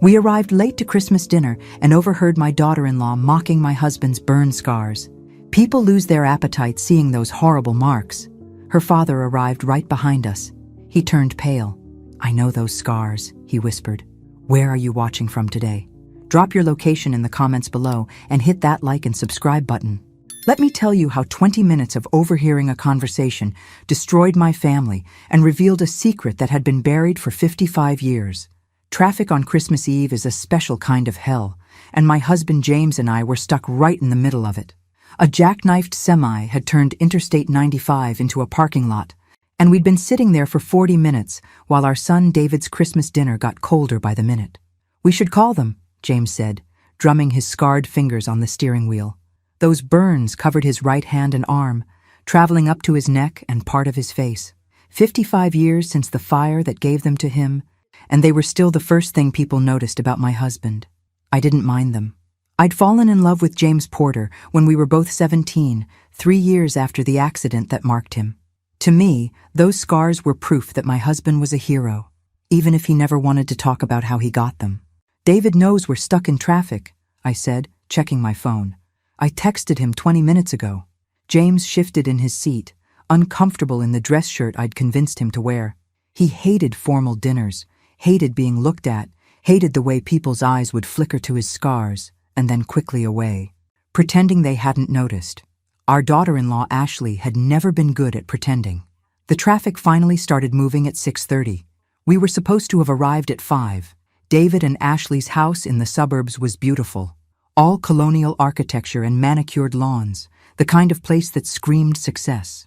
We arrived late to Christmas dinner and overheard my daughter-in-law mocking my husband's burn scars. People lose their appetite seeing those horrible marks. Her father arrived right behind us. He turned pale. "I know those scars," he whispered. "Where are you watching from today? Drop your location in the comments below and hit that like and subscribe button." Let me tell you how 20 minutes of overhearing a conversation destroyed my family and revealed a secret that had been buried for 55 years. Traffic on Christmas Eve is a special kind of hell, and my husband James and I were stuck right in the middle of it. A jackknifed semi had turned Interstate 95 into a parking lot, and we'd been sitting there for 40 minutes while our son David's Christmas dinner got colder by the minute. "We should call them," James said, drumming his scarred fingers on the steering wheel. Those burns covered his right hand and arm, traveling up to his neck and part of his face. 55 years since the fire that gave them to him, and they were still the first thing people noticed about my husband. I didn't mind them. I'd fallen in love with James Porter when we were both 17, 3 years after the accident that marked him. To me, those scars were proof that my husband was a hero, even if he never wanted to talk about how he got them. "David knows we're stuck in traffic," I said, checking my phone. "I texted him 20 minutes ago." James shifted in his seat, uncomfortable in the dress shirt I'd convinced him to wear. He hated formal dinners, hated being looked at, hated the way people's eyes would flicker to his scars and then quickly away, pretending they hadn't noticed. Our daughter-in-law Ashley had never been good at pretending. The traffic finally started moving at 6:30. We were supposed to have arrived at 5. David and Ashley's house in the suburbs was beautiful. All colonial architecture and manicured lawns, the kind of place that screamed success.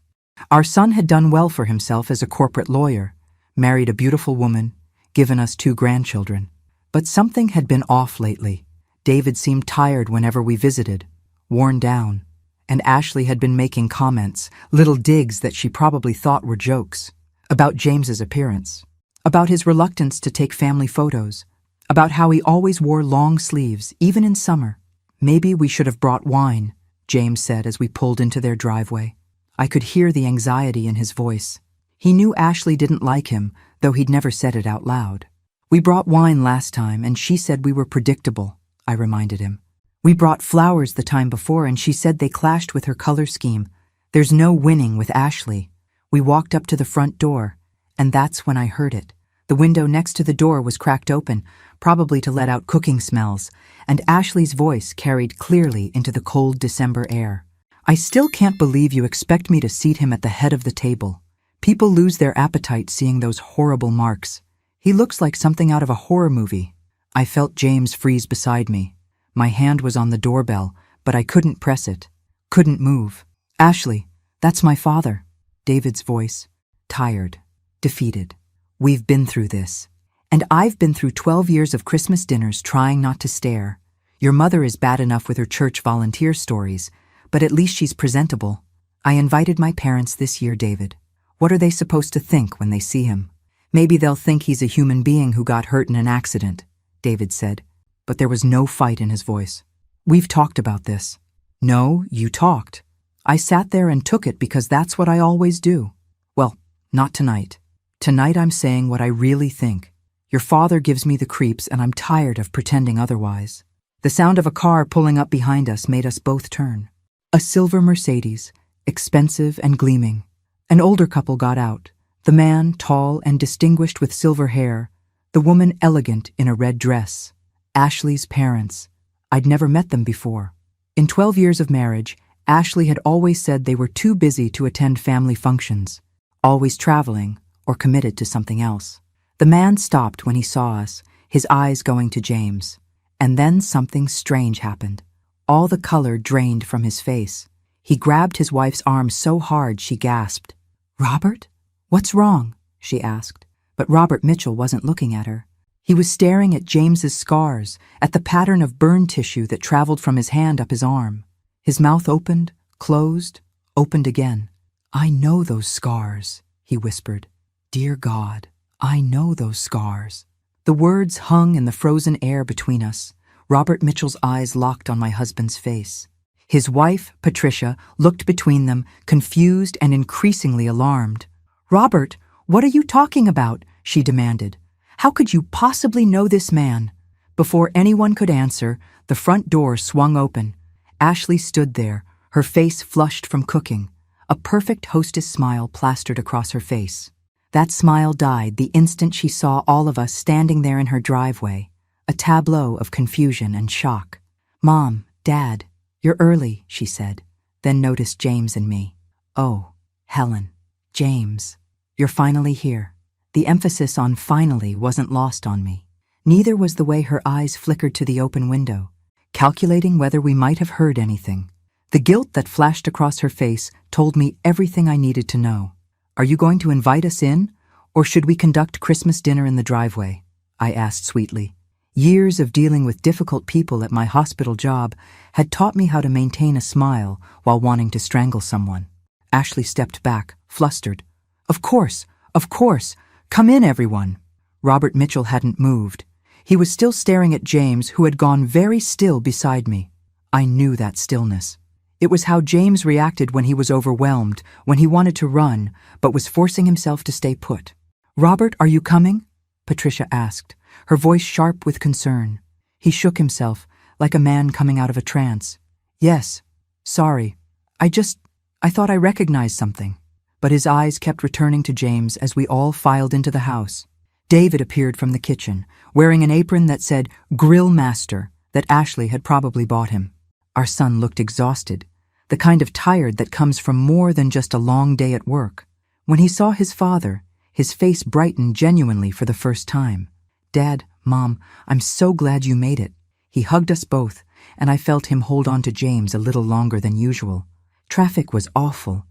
Our son had done well for himself as a corporate lawyer, married a beautiful woman, given us 2 grandchildren. But something had been off lately. David seemed tired whenever we visited, worn down, and Ashley had been making comments, little digs that she probably thought were jokes, about James's appearance, about his reluctance to take family photos, about how he always wore long sleeves, even in summer. "Maybe we should have brought wine," James said as we pulled into their driveway. I could hear the anxiety in his voice. He knew Ashley didn't like him, though he'd never said it out loud. "We brought wine last time, and she said we were predictable," I reminded him. "We brought flowers the time before, and she said they clashed with her color scheme. There's no winning with Ashley." We walked up to the front door, and that's when I heard it. The window next to the door was cracked open, probably to let out cooking smells, and Ashley's voice carried clearly into the cold December air. "I still can't believe you expect me to seat him at the head of the table. People lose their appetite seeing those horrible marks. He looks like something out of a horror movie." I felt James freeze beside me. My hand was on the doorbell, but I couldn't press it, couldn't move. "Ashley, that's my father," David's voice, tired, defeated. "We've been through this. And I've been through 12 years of Christmas dinners trying not to stare. Your mother is bad enough with her church volunteer stories, but at least she's presentable. I invited my parents this year, David. What are they supposed to think when they see him? Maybe they'll think he's a human being who got hurt in an accident," David said, but there was no fight in his voice. "We've talked about this." "No, you talked. I sat there and took it because that's what I always do." "Well, not tonight. Tonight I'm saying what I really think. Your father gives me the creeps, and I'm tired of pretending otherwise." The sound of a car pulling up behind us made us both turn. A silver Mercedes, expensive and gleaming. An older couple got out, the man tall and distinguished with silver hair, the woman elegant in a red dress. Ashley's parents. I'd never met them before. In 12 years of marriage, Ashley had always said they were too busy to attend family functions, always traveling or committed to something else. The man stopped when he saw us, his eyes going to James. And then something strange happened. All the color drained from his face. He grabbed his wife's arm so hard she gasped. "Robert? What's wrong?" she asked. But Robert Mitchell wasn't looking at her. He was staring at James's scars, at the pattern of burn tissue that traveled from his hand up his arm. His mouth opened, closed, opened again. "I know those scars," he whispered. "Dear God, I know those scars." The words hung in the frozen air between us. Robert Mitchell's eyes locked on my husband's face. His wife, Patricia, looked between them, confused and increasingly alarmed. "Robert, what are you talking about?" she demanded. "How could you possibly know this man?" Before anyone could answer, the front door swung open. Ashley stood there, her face flushed from cooking, a perfect hostess smile plastered across her face. That smile died the instant she saw all of us standing there in her driveway, a tableau of confusion and shock. "Mom, Dad, you're early," she said, then noticed James and me. "Oh, Helen. James, you're finally here." The emphasis on finally wasn't lost on me. Neither was the way her eyes flickered to the open window, calculating whether we might have heard anything. The guilt that flashed across her face told me everything I needed to know. "Are you going to invite us in, or should we conduct Christmas dinner in the driveway?" I asked sweetly. Years of dealing with difficult people at my hospital job had taught me how to maintain a smile while wanting to strangle someone. Ashley stepped back, flustered. Of course, come in everyone." Robert Mitchell hadn't moved. He was still staring at James, who had gone very still beside me. I knew that stillness. It was how James reacted when he was overwhelmed, when he wanted to run, but was forcing himself to stay put. "Robert, are you coming?" Patricia asked, her voice sharp with concern. He shook himself, like a man coming out of a trance. "Yes. Sorry. I thought I recognized something." But his eyes kept returning to James as we all filed into the house. David appeared from the kitchen, wearing an apron that said "Grill Master" that Ashley had probably bought him. Our son looked exhausted, the kind of tired that comes from more than just a long day at work. When he saw his father, his face brightened genuinely for the first time. "Dad, Mom, I'm so glad you made it." He hugged us both, and I felt him hold on to James a little longer than usual. Traffic was awful.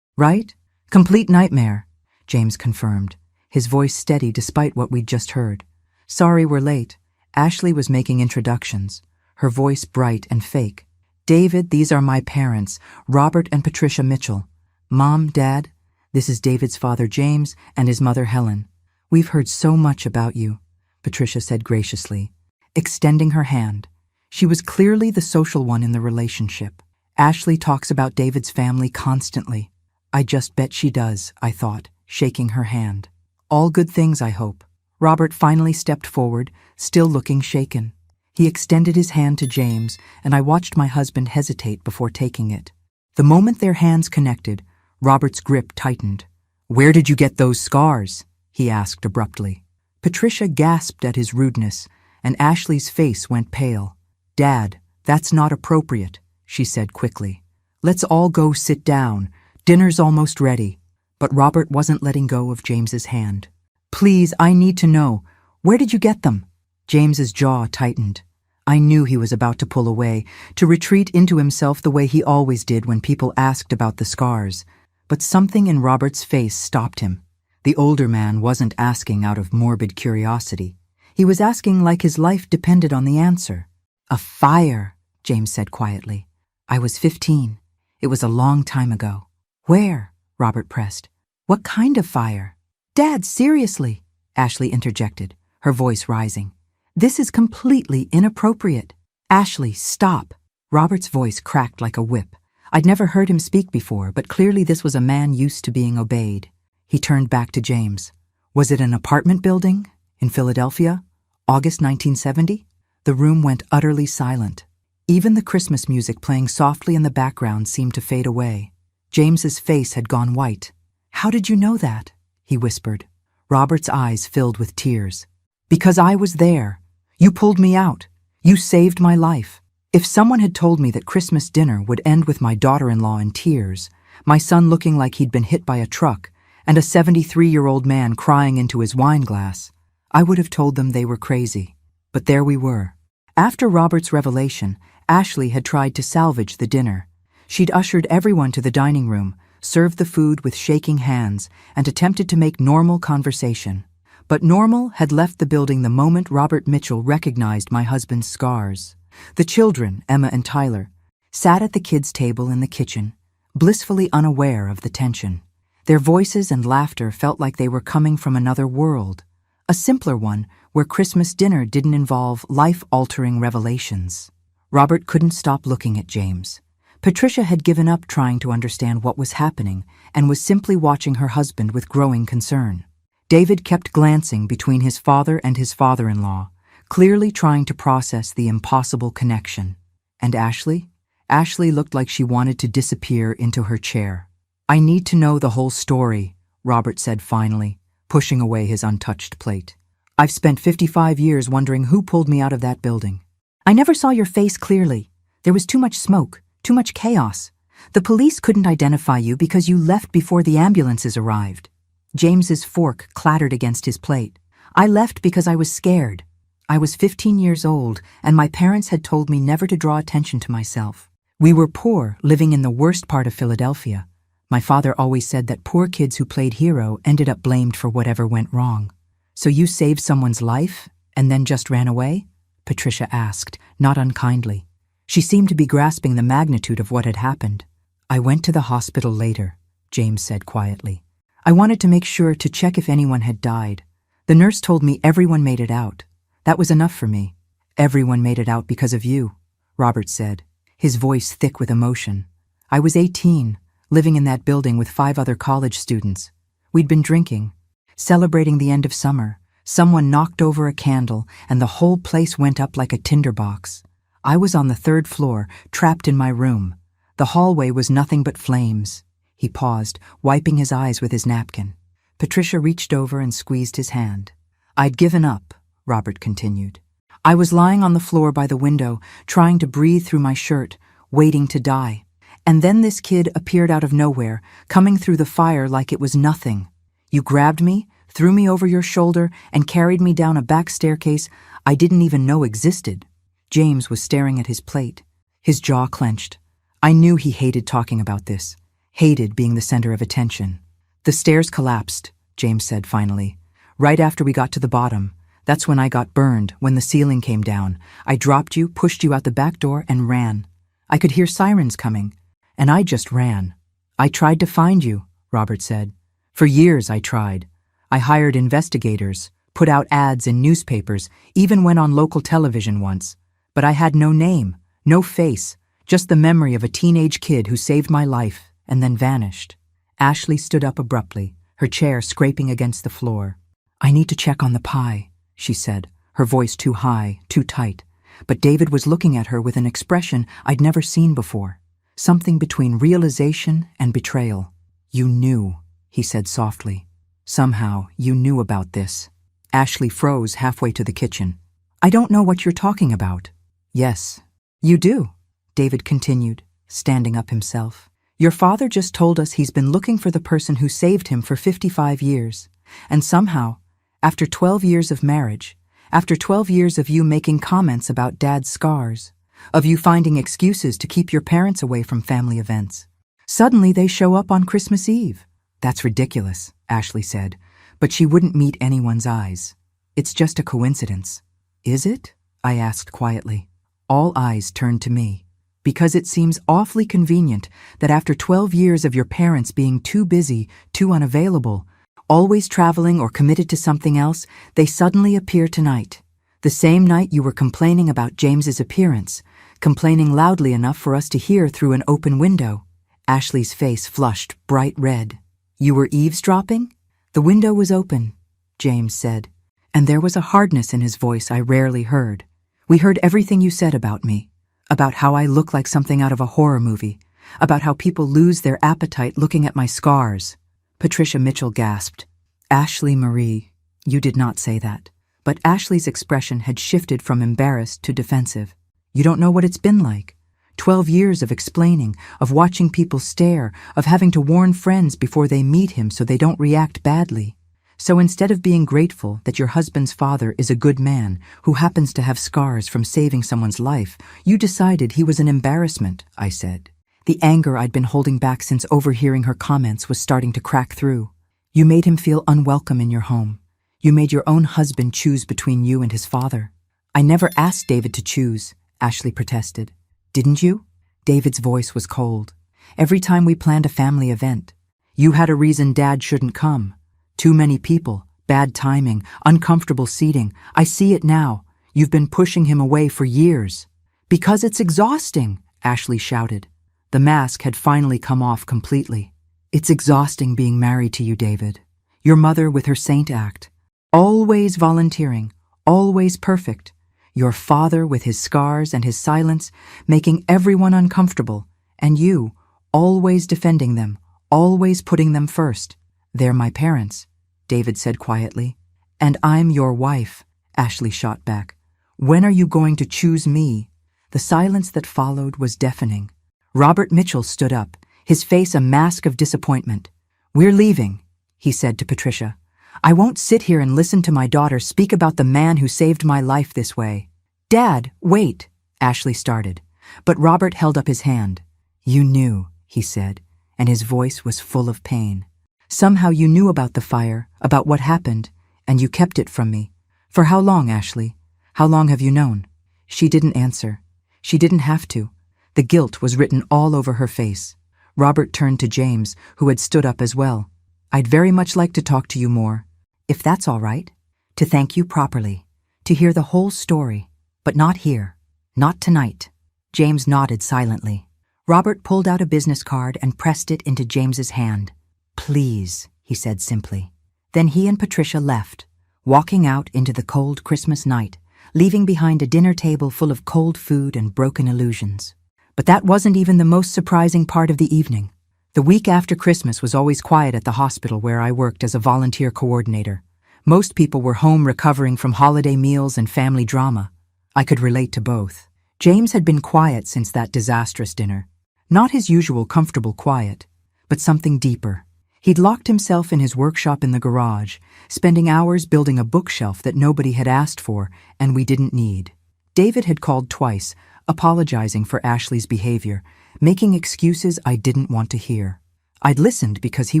"Right? Complete nightmare," James confirmed, his voice steady despite what we'd just heard. "Sorry we're late." Ashley was making introductions, her voice bright and fake. "David, these are my parents, Robert and Patricia Mitchell. Mom, Dad, this is David's father James and his mother Helen. We've heard so much about you," Patricia said graciously, extending her hand. She was clearly the social one in the relationship. "Ashley talks about David's family constantly." "I just bet she does," I thought, shaking her hand. "All good things, I hope." Robert finally stepped forward, still looking shaken. He extended his hand to James, and I watched my husband hesitate before taking it. The moment their hands connected, Robert's grip tightened. "Where did you get those scars?" he asked abruptly. Patricia gasped at his rudeness, and Ashley's face went pale. "Dad, that's not appropriate," she said quickly. "Let's all go sit down. Dinner's almost ready." But Robert wasn't letting go of James's hand. "Please, I need to know. Where did you get them?" James's jaw tightened. I knew he was about to pull away, to retreat into himself the way he always did when people asked about the scars. But something in Robert's face stopped him. The older man wasn't asking out of morbid curiosity. He was asking like his life depended on the answer. "A fire," James said quietly. "I was 15. It was a long time ago." "Where?" Robert pressed. "What kind of fire?" "Dad, seriously," Ashley interjected, her voice rising. "This is completely inappropriate." "Ashley, stop." Robert's voice cracked like a whip. I'd never heard him speak before, but clearly this was a man used to being obeyed. He turned back to James. "Was it an apartment building? In Philadelphia? August 1970? The room went utterly silent. Even the Christmas music playing softly in the background seemed to fade away. James's face had gone white. "How did you know that?" he whispered. Robert's eyes filled with tears. "Because I was there. You pulled me out. You saved my life." If someone had told me that Christmas dinner would end with my daughter-in-law in tears, my son looking like he'd been hit by a truck, and a 73-year-old man crying into his wine glass, I would have told them they were crazy. But there we were. After Robert's revelation, Ashley had tried to salvage the dinner. She'd ushered everyone to the dining room, served the food with shaking hands, and attempted to make normal conversation. But normal had left the building the moment Robert Mitchell recognized my husband's scars. The children, Emma and Tyler, sat at the kids' table in the kitchen, blissfully unaware of the tension. Their voices and laughter felt like they were coming from another world, a simpler one where Christmas dinner didn't involve life-altering revelations. Robert couldn't stop looking at James. Patricia had given up trying to understand what was happening and was simply watching her husband with growing concern. David kept glancing between his father and his father-in-law, clearly trying to process the impossible connection. And Ashley? Ashley looked like she wanted to disappear into her chair. I need to know the whole story, Robert said finally, pushing away his untouched plate. I've spent 55 years wondering who pulled me out of that building. I never saw your face clearly. There was too much smoke, too much chaos. The police couldn't identify you because you left before the ambulances arrived. James's fork clattered against his plate. I left because I was scared. I was 15 years old, and my parents had told me never to draw attention to myself. We were poor, living in the worst part of Philadelphia. My father always said that poor kids who played hero ended up blamed for whatever went wrong. So you saved someone's life, and then just ran away? Patricia asked, not unkindly. She seemed to be grasping the magnitude of what had happened. I went to the hospital later, James said quietly. I wanted to make sure to check if anyone had died. The nurse told me everyone made it out. That was enough for me. Everyone made it out because of you, Robert said, his voice thick with emotion. I was 18, living in that building with 5 other college students. We'd been drinking, celebrating the end of summer. Someone knocked over a candle, and the whole place went up like a tinderbox. I was on the 3rd floor, trapped in my room. The hallway was nothing but flames. He paused, wiping his eyes with his napkin. Patricia reached over and squeezed his hand. I'd given up, Robert continued. I was lying on the floor by the window, trying to breathe through my shirt, waiting to die. And then this kid appeared out of nowhere, coming through the fire like it was nothing. You grabbed me, threw me over your shoulder, and carried me down a back staircase I didn't even know existed. James was staring at his plate, his jaw clenched. I knew he hated talking about this, hated being the center of attention. The stairs collapsed, James said finally. Right after we got to the bottom, that's when I got burned, when the ceiling came down. I dropped you, pushed you out the back door, and ran. I could hear sirens coming, and I just ran. I tried to find you, Robert said. For years I tried. I hired investigators, put out ads in newspapers, even went on local television once. But I had no name, no face, just the memory of a teenage kid who saved my life and then vanished. Ashley stood up abruptly, her chair scraping against the floor. I need to check on the pie, she said, her voice too high, too tight. But David was looking at her with an expression I'd never seen before, something between realization and betrayal. You knew, he said softly. Somehow, you knew about this. Ashley froze halfway to the kitchen. I don't know what you're talking about. Yes, you do, David continued, standing up himself. Your father just told us he's been looking for the person who saved him for 55 years. And somehow, after 12 years of marriage, after 12 years of you making comments about Dad's scars, of you finding excuses to keep your parents away from family events, suddenly they show up on Christmas Eve. That's ridiculous, Ashley said, but she wouldn't meet anyone's eyes. It's just a coincidence. Is it? I asked quietly. All eyes turned to me. Because it seems awfully convenient that after 12 years of your parents being too busy, too unavailable, always traveling or committed to something else, they suddenly appear tonight. The same night you were complaining about James's appearance, complaining loudly enough for us to hear through an open window. Ashley's face flushed bright red. You were eavesdropping? The window was open, James said, and there was a hardness in his voice I rarely heard. We heard everything you said about me, about how I look like something out of a horror movie, about how people lose their appetite looking at my scars. Patricia Mitchell gasped. Ashley Marie, you did not say that. But Ashley's expression had shifted from embarrassed to defensive. You don't know what it's been like. 12 years of explaining, of watching people stare, of having to warn friends before they meet him so they don't react badly. So instead of being grateful that your husband's father is a good man who happens to have scars from saving someone's life, you decided he was an embarrassment, I said. The anger I'd been holding back since overhearing her comments was starting to crack through. You made him feel unwelcome in your home. You made your own husband choose between you and his father. I never asked David to choose, Ashley protested. Didn't you? David's voice was cold. Every time we planned a family event, you had a reason Dad shouldn't come. Too many people, bad timing, uncomfortable seating. I see it now. You've been pushing him away for years. Because it's exhausting, Ashley shouted. The mask had finally come off completely. It's exhausting being married to you, David. Your mother with her saint act. Always volunteering, always perfect. Your father with his scars and his silence, making everyone uncomfortable, and you, always defending them, always putting them first. They're my parents, David said quietly. And I'm your wife, Ashley shot back. When are you going to choose me? The silence that followed was deafening. Robert Mitchell stood up, his face a mask of disappointment. We're leaving, he said to Patricia. I won't sit here and listen to my daughter speak about the man who saved my life this way. Dad, wait, Ashley started, but Robert held up his hand. You knew, he said, and his voice was full of pain. Somehow you knew about the fire, about what happened, and you kept it from me. For how long, Ashley? How long have you known? She didn't answer. She didn't have to. The guilt was written all over her face. Robert turned to James, who had stood up as well. I'd very much like to talk to you more, if that's all right. To thank you properly. To hear the whole story. But not here. Not tonight. James nodded silently. Robert pulled out a business card and pressed it into James's hand. Please, he said simply. Then he and Patricia left, walking out into the cold Christmas night, leaving behind a dinner table full of cold food and broken illusions. But that wasn't even the most surprising part of the evening. The week after Christmas was always quiet at the hospital where I worked as a volunteer coordinator. Most people were home recovering from holiday meals and family drama. I could relate to both. James had been quiet since that disastrous dinner. Not his usual comfortable quiet, but something deeper. He'd locked himself in his workshop in the garage, spending hours building a bookshelf that nobody had asked for and we didn't need. David had called twice, apologizing for Ashley's behavior, making excuses I didn't want to hear. I'd listened because he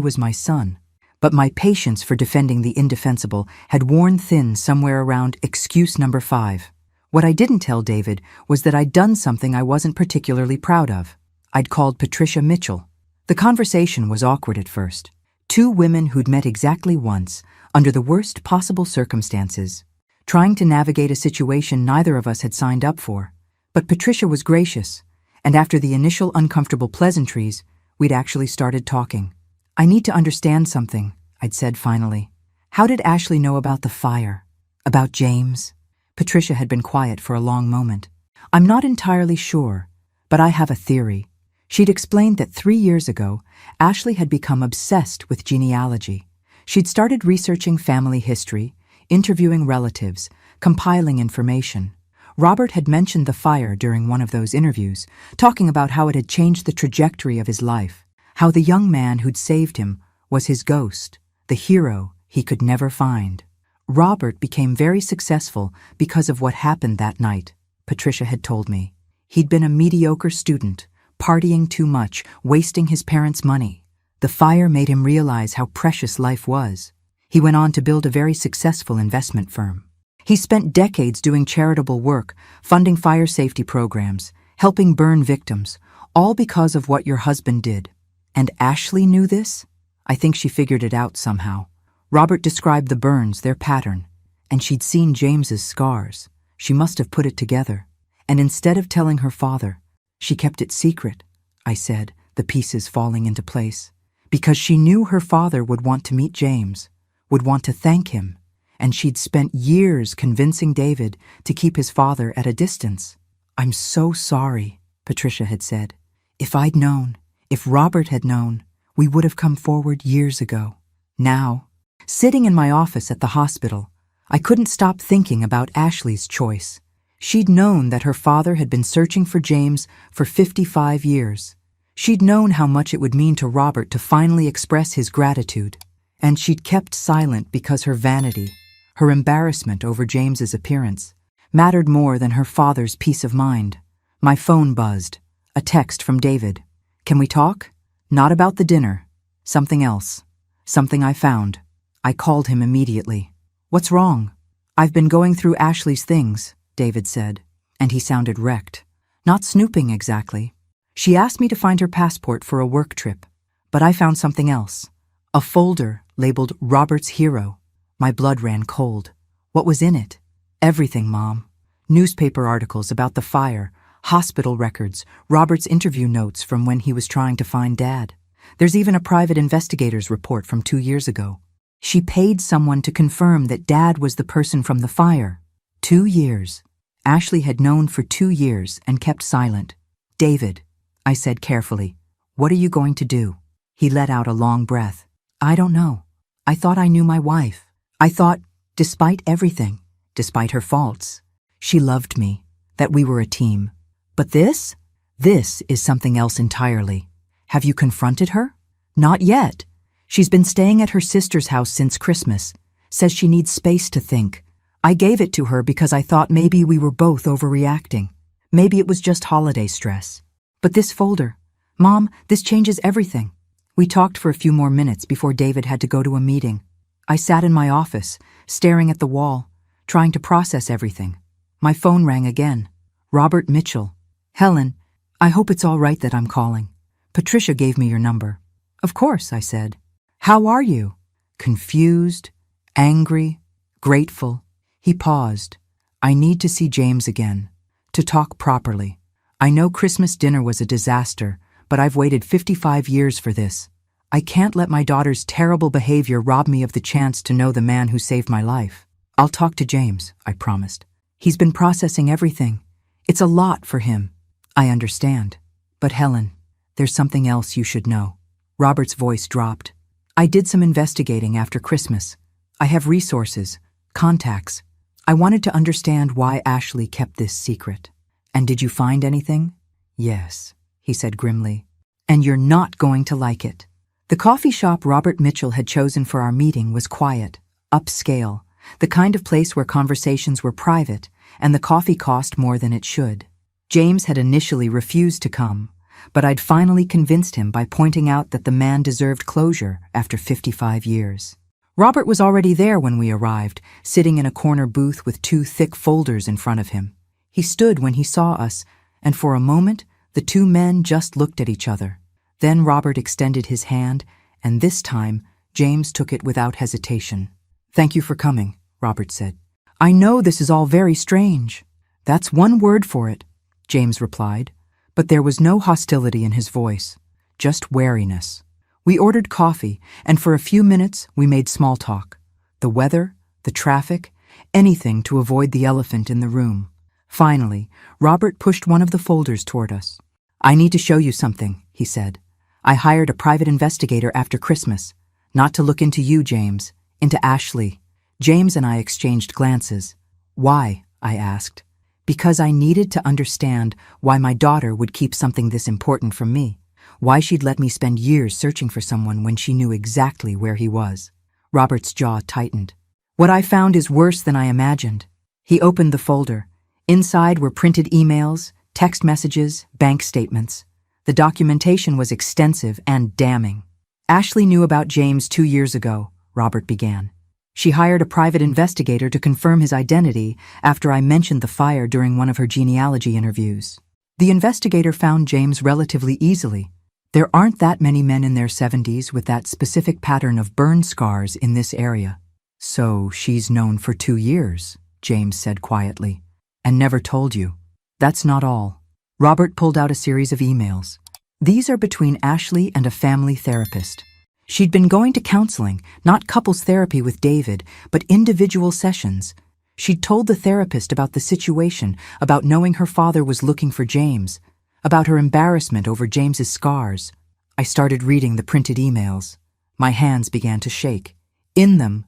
was my son, but my patience for defending the indefensible had worn thin somewhere around excuse number 5. What I didn't tell David was that I'd done something I wasn't particularly proud of. I'd called Patricia Mitchell. The conversation was awkward at first. Two women who'd met exactly once, under the worst possible circumstances, trying to navigate a situation neither of us had signed up for. But Patricia was gracious, and after the initial uncomfortable pleasantries, we'd actually started talking. I need to understand something, I'd said finally. How did Ashley know about the fire? About James? Patricia had been quiet for a long moment. I'm not entirely sure, but I have a theory. She'd explained that 3 years ago, Ashley had become obsessed with genealogy. She'd started researching family history, interviewing relatives, compiling information. Robert had mentioned the fire during one of those interviews, talking about how it had changed the trajectory of his life, how the young man who'd saved him was his ghost, the hero he could never find. Robert became very successful because of what happened that night, Patricia had told me. He'd been a mediocre student, partying too much, wasting his parents' money. The fire made him realize how precious life was. He went on to build a very successful investment firm. He spent decades doing charitable work, funding fire safety programs, helping burn victims, all because of what your husband did. And Ashley knew this? I think she figured it out somehow. Robert described the burns, their pattern, and she'd seen James's scars. She must have put it together. And instead of telling her father, she kept it secret, I said, the pieces falling into place. Because she knew her father would want to meet James, would want to thank him, and she'd spent years convincing David to keep his father at a distance. I'm so sorry, Patricia had said. If I'd known, if Robert had known, we would have come forward years ago. Now, sitting in my office at the hospital, I couldn't stop thinking about Ashley's choice. She'd known that her father had been searching for James for 55 years. She'd known how much it would mean to Robert to finally express his gratitude. And she'd kept silent because her vanity, her embarrassment over James's appearance, mattered more than her father's peace of mind. My phone buzzed. A text from David. Can we talk? Not about the dinner. Something else. Something I found. I called him immediately. What's wrong? I've been going through Ashley's things, David said, and he sounded wrecked. Not snooping exactly. She asked me to find her passport for a work trip, but I found something else. A folder labeled Robert's Hero. My blood ran cold. What was in it? Everything, Mom. Newspaper articles about the fire, hospital records, Robert's interview notes from when he was trying to find Dad. There's even a private investigator's report from 2 years ago. She paid someone to confirm that Dad was the person from the fire. 2 years. Ashley had known for 2 years and kept silent. "David," I said carefully, "what are you going to do?" He let out a long breath. "I don't know. I thought I knew my wife. I thought, despite everything, despite her faults, she loved me, that we were a team. But this? This is something else entirely. Have you confronted her?" "Not yet. She's been staying at her sister's house since Christmas. Says she needs space to think. I gave it to her because I thought maybe we were both overreacting. Maybe it was just holiday stress. But this folder, Mom, this changes everything." We talked for a few more minutes before David had to go to a meeting. I sat in my office, staring at the wall, trying to process everything. My phone rang again. Robert Mitchell. "Helen, I hope it's all right that I'm calling. Patricia gave me your number." "Of course," I said. "How are you?" "Confused, angry, grateful." He paused. "I need to see James again, to talk properly. I know Christmas dinner was a disaster, but I've waited 55 years for this. I can't let my daughter's terrible behavior rob me of the chance to know the man who saved my life. I'll talk to James," I promised. "He's been processing everything. It's a lot for him." "I understand. But Helen, there's something else you should know." Robert's voice dropped. "I did some investigating after Christmas. I have resources, contacts. I wanted to understand why Ashley kept this secret." "And did you find anything?" "Yes," he said grimly. "And you're not going to like it." The coffee shop Robert Mitchell had chosen for our meeting was quiet, upscale, the kind of place where conversations were private and the coffee cost more than it should. James had initially refused to come, but I'd finally convinced him by pointing out that the man deserved closure after 55 years. Robert was already there when we arrived, sitting in a corner booth with 2 thick folders in front of him. He stood when he saw us, and for a moment, the 2 men just looked at each other. Then Robert extended his hand, and this time, James took it without hesitation. "Thank you for coming," Robert said. "I know this is all very strange." "That's one word for it," James replied, but there was no hostility in his voice, just wariness. We ordered coffee, and for a few minutes we made small talk. The weather, the traffic, anything to avoid the elephant in the room. Finally, Robert pushed one of the folders toward us. "I need to show you something," he said. "I hired a private investigator after Christmas, not to look into you, James, into Ashley." James and I exchanged glances. "Why?" I asked. "Because I needed to understand why my daughter would keep something this important from me. Why she'd let me spend years searching for someone when she knew exactly where he was." Robert's jaw tightened. "What I found is worse than I imagined." He opened the folder. Inside were printed emails, text messages, bank statements. The documentation was extensive and damning. "Ashley knew about James 2 years ago," Robert began. "She hired a private investigator to confirm his identity after I mentioned the fire during one of her genealogy interviews. The investigator found James relatively easily. There aren't that many men in their 70s with that specific pattern of burn scars in this area." "So she's known for 2 years," James said quietly, "and never told you." "That's not all." Robert pulled out a series of emails. "These are between Ashley and a family therapist. She'd been going to counseling, not couples therapy with David, but individual sessions. She'd told the therapist about the situation, about knowing her father was looking for James, about her embarrassment over James's scars." I started reading the printed emails. My hands began to shake. In them,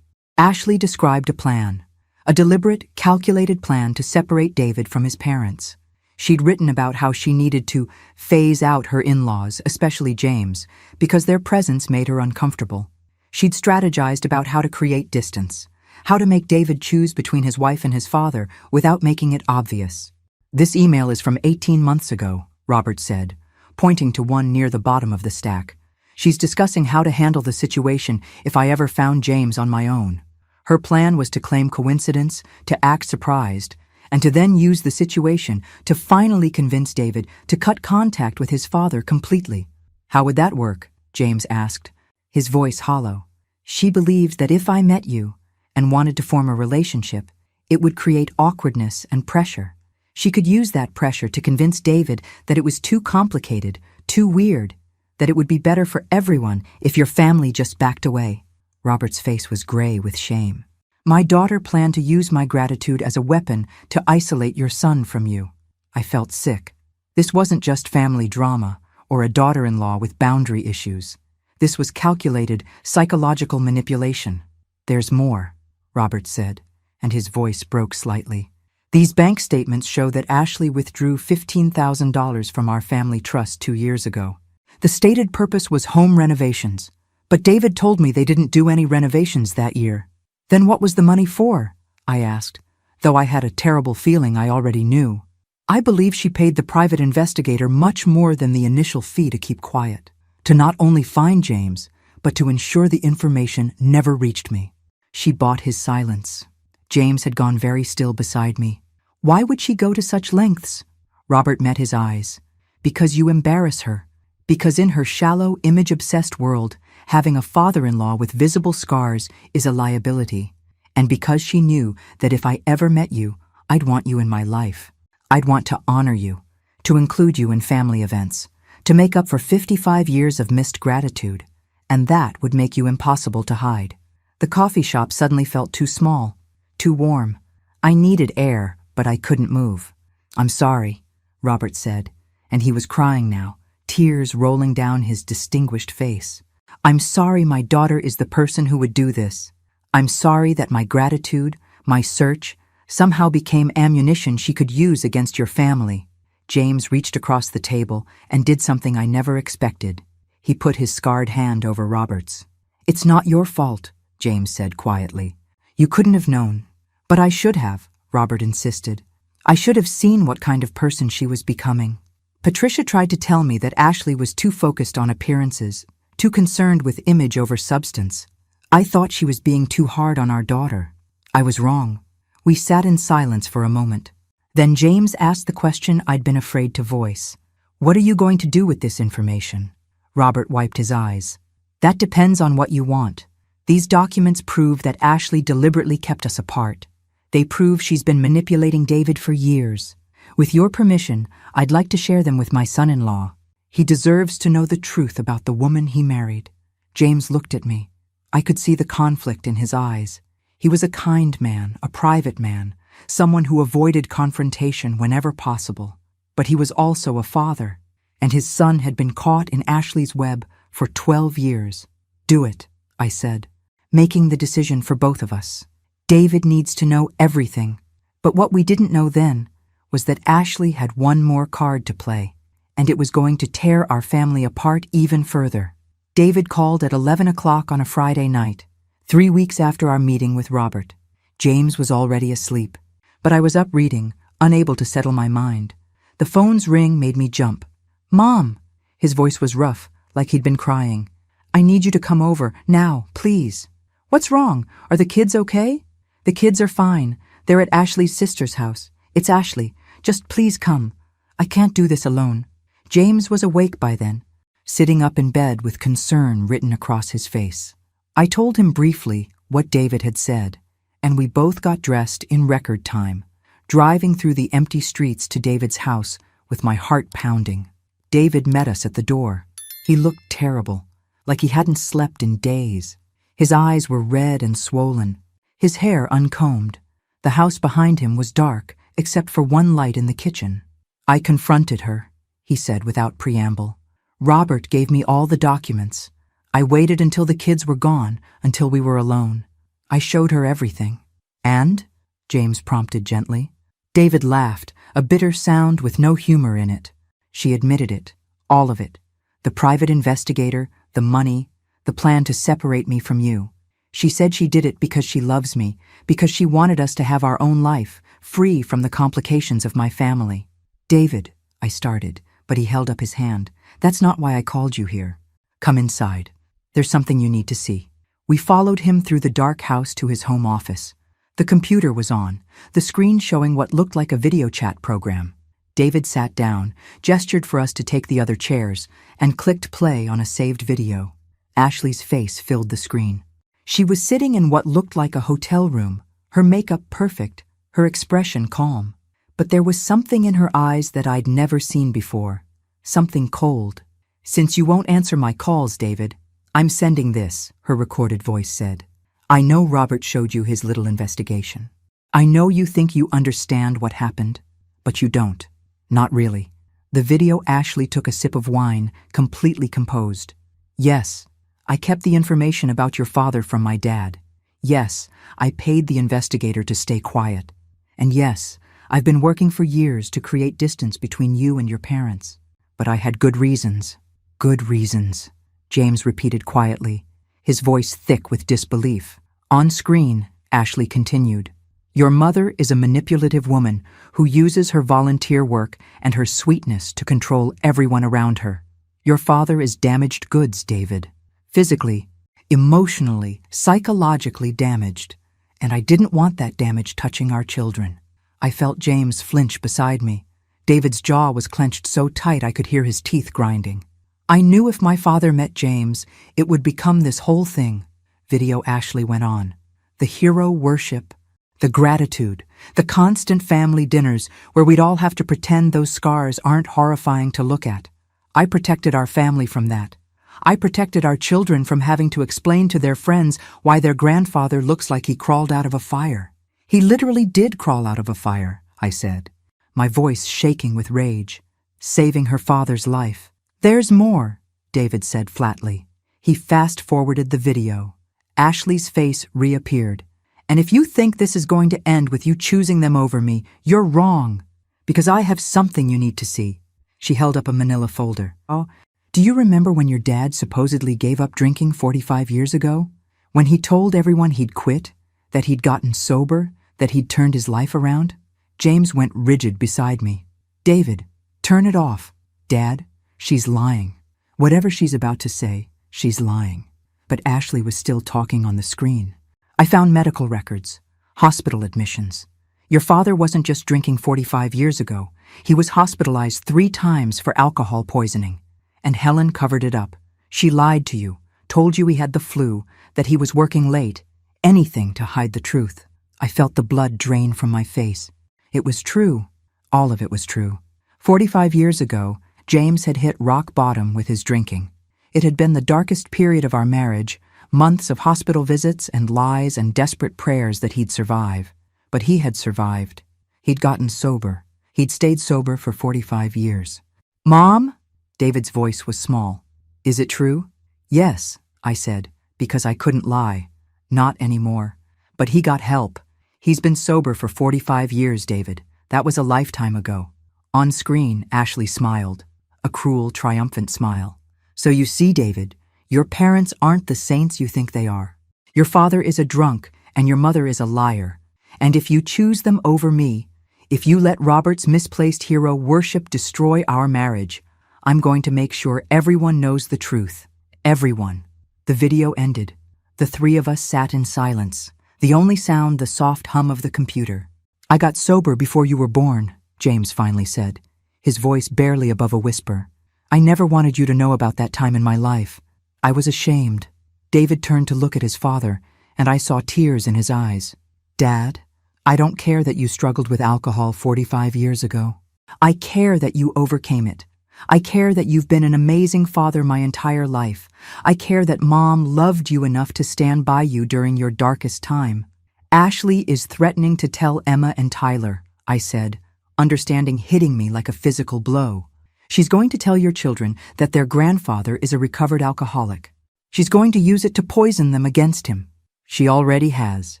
Ashley described a plan, a deliberate, calculated plan to separate David from his parents. She'd written about how she needed to phase out her in-laws, especially James, because their presence made her uncomfortable. She'd strategized about how to create distance, how to make David choose between his wife and his father without making it obvious. "This email is from 18 months ago," Robert said, pointing to one near the bottom of the stack. "She's discussing how to handle the situation if I ever found James on my own. Her plan was to claim coincidence, to act surprised, and to then use the situation to finally convince David to cut contact with his father completely." "How would that work?" James asked, his voice hollow. "She believed that if I met you and wanted to form a relationship, it would create awkwardness and pressure. She could use that pressure to convince David that it was too complicated, too weird, that it would be better for everyone if your family just backed away." Robert's face was gray with shame. My daughter planned to use my gratitude as a weapon to isolate your son from you. I felt sick. This wasn't just family drama or a daughter-in-law with boundary issues. This was calculated psychological manipulation. There's more, Robert said, and his voice broke slightly. These bank statements show that Ashley withdrew $15,000 from our family trust 2 years ago. The stated purpose was home renovations, but David told me they didn't do any renovations that year. Then what was the money for? I asked, though I had a terrible feeling I already knew. I believe she paid the private investigator much more than the initial fee to keep quiet, to not only find James, but to ensure the information never reached me. She bought his silence. James had gone very still beside me. Why would she go to such lengths? Robert met his eyes. Because you embarrass her. Because in her shallow, image-obsessed world, having a father-in-law with visible scars is a liability. And because she knew that if I ever met you, I'd want you in my life. I'd want to honor you, to include you in family events, to make up for 55 years of missed gratitude. And that would make you impossible to hide. The coffee shop suddenly felt too small, too warm. I needed air, but I couldn't move. I'm sorry, Robert said, and he was crying now, tears rolling down his distinguished face. I'm sorry my daughter is the person who would do this. I'm sorry that my gratitude, my search, somehow became ammunition she could use against your family. James reached across the table and did something I never expected. He put his scarred hand over Robert's. It's not your fault, James said quietly. You couldn't have known. But I should have, Robert insisted. I should have seen what kind of person she was becoming. Patricia tried to tell me that Ashley was too focused on appearances, too concerned with image over substance. I thought she was being too hard on our daughter. I was wrong. We sat in silence for a moment. Then James asked the question I'd been afraid to voice. What are you going to do with this information? Robert wiped his eyes. That depends on what you want. These documents prove that Ashley deliberately kept us apart. They prove she's been manipulating David for years. With your permission, I'd like to share them with my son-in-law. He deserves to know the truth about the woman he married. James looked at me. I could see the conflict in his eyes. He was a kind man, a private man, someone who avoided confrontation whenever possible. But he was also a father, and his son had been caught in Ashley's web for 12 years. Do it, I said, making the decision for both of us. David needs to know everything, but what we didn't know then was that Ashley had one more card to play, and it was going to tear our family apart even further. David called at 11 o'clock on a Friday night, 3 weeks after our meeting with Robert. James was already asleep, but I was up reading, unable to settle my mind. The phone's ring made me jump. Mom! His voice was rough, like he'd been crying. I need you to come over, now, please. What's wrong? Are the kids okay? The kids are fine. They're at Ashley's sister's house. It's Ashley. Just please come. I can't do this alone. James was awake by then, sitting up in bed with concern written across his face. I told him briefly what David had said, and we both got dressed in record time, driving through the empty streets to David's house with my heart pounding. David met us at the door. He looked terrible, like he hadn't slept in days. His eyes were red and swollen, his hair uncombed. The house behind him was dark, except for one light in the kitchen. I confronted her, he said without preamble. Robert gave me all the documents. I waited until the kids were gone, until we were alone. I showed her everything. And? James prompted gently. David laughed, a bitter sound with no humor in it. She admitted it, all of it. The private investigator, the money, the plan to separate me from you. She said she did it because she loves me, because she wanted us to have our own life, free from the complications of my family. David, I started, but he held up his hand. That's not why I called you here. Come inside. There's something you need to see. We followed him through the dark house to his home office. The computer was on, the screen showing what looked like a video chat program. David sat down, gestured for us to take the other chairs, and clicked play on a saved video. Ashley's face filled the screen. She was sitting in what looked like a hotel room, her makeup perfect, her expression calm. But there was something in her eyes that I'd never seen before, something cold. Since you won't answer my calls, David, I'm sending this, her recorded voice said. I know Robert showed you his little investigation. I know you think you understand what happened, but you don't. Not really. The video. Ashley took a sip of wine, completely composed. Yes, I kept the information about your father from my dad. Yes, I paid the investigator to stay quiet. And yes, I've been working for years to create distance between you and your parents. But I had good reasons. Good reasons, James repeated quietly, his voice thick with disbelief. On screen, Ashley continued. Your mother is a manipulative woman who uses her volunteer work and her sweetness to control everyone around her. Your father is damaged goods, David. Physically, emotionally, psychologically damaged. And I didn't want that damage touching our children. I felt James flinch beside me. David's jaw was clenched so tight I could hear his teeth grinding. I knew if my father met James, it would become this whole thing. Video. Ashley went on. The hero worship, the gratitude, the constant family dinners where we'd all have to pretend those scars aren't horrifying to look at. I protected our family from that. I protected our children from having to explain to their friends why their grandfather looks like he crawled out of a fire. He literally did crawl out of a fire, I said, my voice shaking with rage, saving her father's life. There's more, David said flatly. He fast-forwarded the video. Ashley's face reappeared. And if you think this is going to end with you choosing them over me, you're wrong, because I have something you need to see. She held up a manila folder. Oh, do you remember when your dad supposedly gave up drinking 45 years ago? When he told everyone he'd quit, that he'd gotten sober, that he'd turned his life around? James went rigid beside me. David, turn it off. Dad, she's lying. Whatever she's about to say, she's lying. But Ashley was still talking on the screen. I found medical records, hospital admissions. Your father wasn't just drinking 45 years ago. He was hospitalized 3 times for alcohol poisoning. And Helen covered it up. She lied to you, told you he had the flu, that he was working late, anything to hide the truth. I felt the blood drain from my face. It was true. All of it was true. 45 years ago, James had hit rock bottom with his drinking. It had been the darkest period of our marriage, months of hospital visits and lies and desperate prayers that he'd survive. But he had survived. He'd gotten sober. He'd stayed sober for 45 years. Mom? David's voice was small. Is it true? Yes, I said, because I couldn't lie. Not anymore. But he got help. He's been sober for 45 years, David. That was a lifetime ago. On screen, Ashley smiled. A cruel, triumphant smile. So you see, David, your parents aren't the saints you think they are. Your father is a drunk, and your mother is a liar. And if you choose them over me, if you let Robert's misplaced hero worship destroy our marriage, I'm going to make sure everyone knows the truth. Everyone. The video ended. The 3 of us sat in silence. The only sound, the soft hum of the computer. I got sober before you were born, James finally said, his voice barely above a whisper. I never wanted you to know about that time in my life. I was ashamed. David turned to look at his father, and I saw tears in his eyes. Dad, I don't care that you struggled with alcohol 45 years ago. I care that you overcame it. I care that you've been an amazing father my entire life. I care that Mom loved you enough to stand by you during your darkest time. Ashley is threatening to tell Emma and Tyler, I said, understanding hitting me like a physical blow. She's going to tell your children that their grandfather is a recovered alcoholic. She's going to use it to poison them against him. She already has,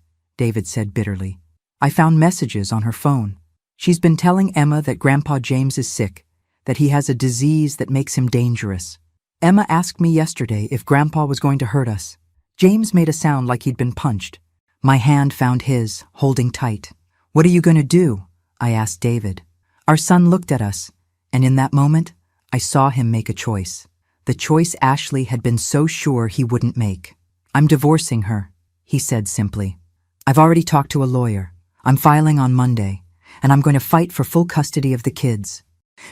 David said bitterly. I found messages on her phone. She's been telling Emma that Grandpa James is sick, that he has a disease that makes him dangerous. Emma asked me yesterday if Grandpa was going to hurt us. James made a sound like he'd been punched. My hand found his, holding tight. What are you going to do? I asked David. Our son looked at us, and in that moment, I saw him make a choice. The choice Ashley had been so sure he wouldn't make. I'm divorcing her, he said simply. I've already talked to a lawyer. I'm filing on Monday, and I'm going to fight for full custody of the kids.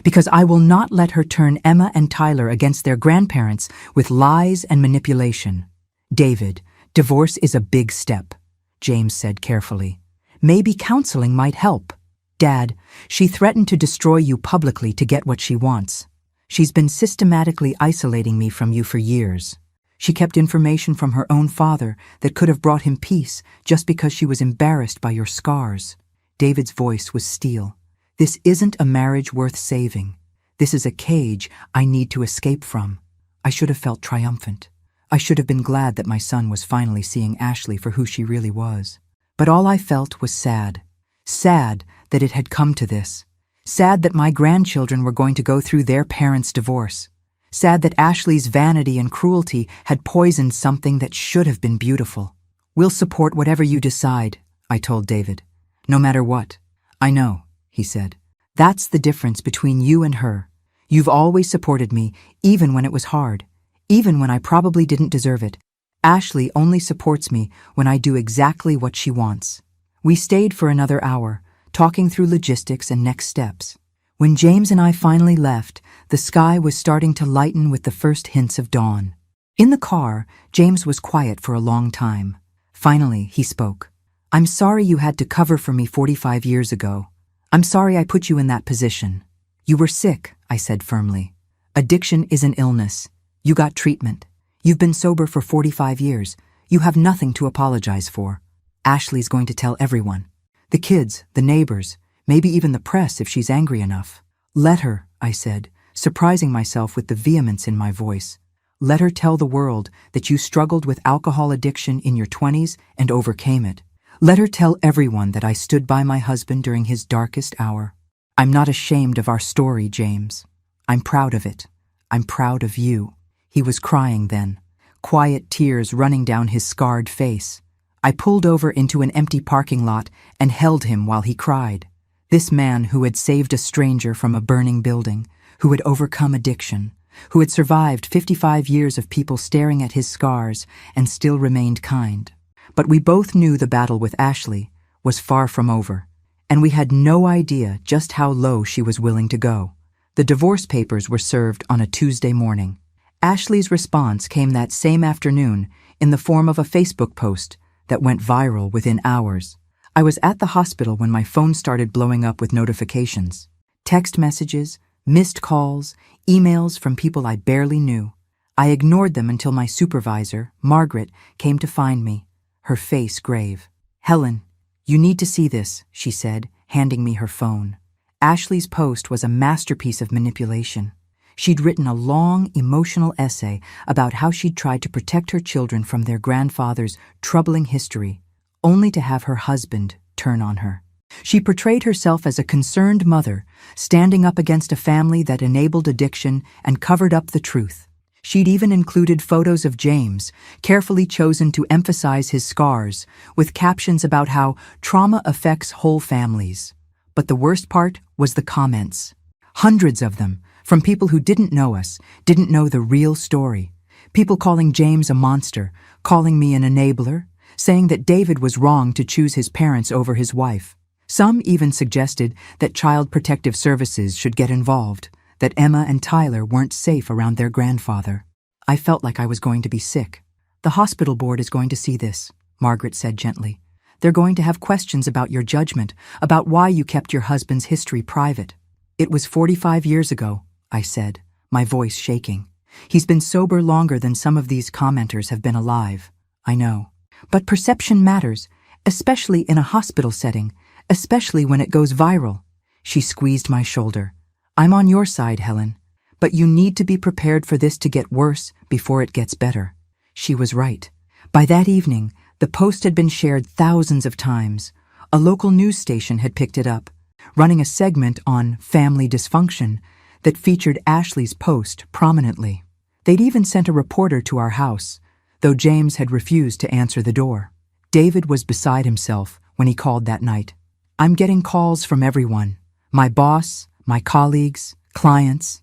Because I will not let her turn Emma and Tyler against their grandparents with lies and manipulation. David, divorce is a big step, James said carefully. Maybe counseling might help. Dad, she threatened to destroy you publicly to get what she wants. She's been systematically isolating me from you for years. She kept information from her own father that could have brought him peace just because she was embarrassed by your scars. David's voice was steel. This isn't a marriage worth saving. This is a cage I need to escape from. I should have felt triumphant. I should have been glad that my son was finally seeing Ashley for who she really was. But all I felt was sad. Sad that it had come to this. Sad that my grandchildren were going to go through their parents' divorce. Sad that Ashley's vanity and cruelty had poisoned something that should have been beautiful. We'll support whatever you decide, I told David. No matter what. I know, he said. That's the difference between you and her. You've always supported me, even when it was hard. Even when I probably didn't deserve it. Ashley only supports me when I do exactly what she wants. We stayed for another hour, talking through logistics and next steps. When James and I finally left, the sky was starting to lighten with the first hints of dawn. In the car, James was quiet for a long time. Finally, he spoke. I'm sorry you had to cover for me 45 years ago. I'm sorry I put you in that position. You were sick, I said firmly. Addiction is an illness. You got treatment. You've been sober for 45 years. You have nothing to apologize for. Ashley's going to tell everyone. The kids, the neighbors, maybe even the press if she's angry enough. Let her, I said, surprising myself with the vehemence in my voice. Let her tell the world that you struggled with alcohol addiction in your 20s and overcame it. Let her tell everyone that I stood by my husband during his darkest hour. I'm not ashamed of our story, James. I'm proud of it. I'm proud of you. He was crying then, quiet tears running down his scarred face. I pulled over into an empty parking lot and held him while he cried. This man who had saved a stranger from a burning building, who had overcome addiction, who had survived 55 years of people staring at his scars and still remained kind. But we both knew the battle with Ashley was far from over, and we had no idea just how low she was willing to go. The divorce papers were served on a Tuesday morning. Ashley's response came that same afternoon in the form of a Facebook post that went viral within hours. I was at the hospital when my phone started blowing up with notifications. Text messages, missed calls, emails from people I barely knew. I ignored them until my supervisor, Margaret, came to find me, her face grave. Helen, you need to see this, she said, handing me her phone. Ashley's post was a masterpiece of manipulation. She'd written a long, emotional essay about how she'd tried to protect her children from their grandfather's troubling history, only to have her husband turn on her. She portrayed herself as a concerned mother, standing up against a family that enabled addiction and covered up the truth. She'd even included photos of James, carefully chosen to emphasize his scars, with captions about how trauma affects whole families. But the worst part was the comments. Hundreds of them, from people who didn't know us, didn't know the real story. People calling James a monster, calling me an enabler, saying that David was wrong to choose his parents over his wife. Some even suggested that Child Protective Services should get involved, that Emma and Tyler weren't safe around their grandfather. I felt like I was going to be sick. The hospital board is going to see this, Margaret said gently. They're going to have questions about your judgment, about why you kept your husband's history private. It was 45 years ago, I said, my voice shaking. He's been sober longer than some of these commenters have been alive. I know. But perception matters, especially in a hospital setting, especially when it goes viral. She squeezed my shoulder. I'm on your side, Helen. But you need to be prepared for this to get worse before it gets better. She was right. By that evening, the post had been shared thousands of times. A local news station had picked it up, running a segment on family dysfunction that featured Ashley's post prominently. They'd even sent a reporter to our house, though James had refused to answer the door. David was beside himself when he called that night. I'm getting calls from everyone. My boss, my colleagues, clients.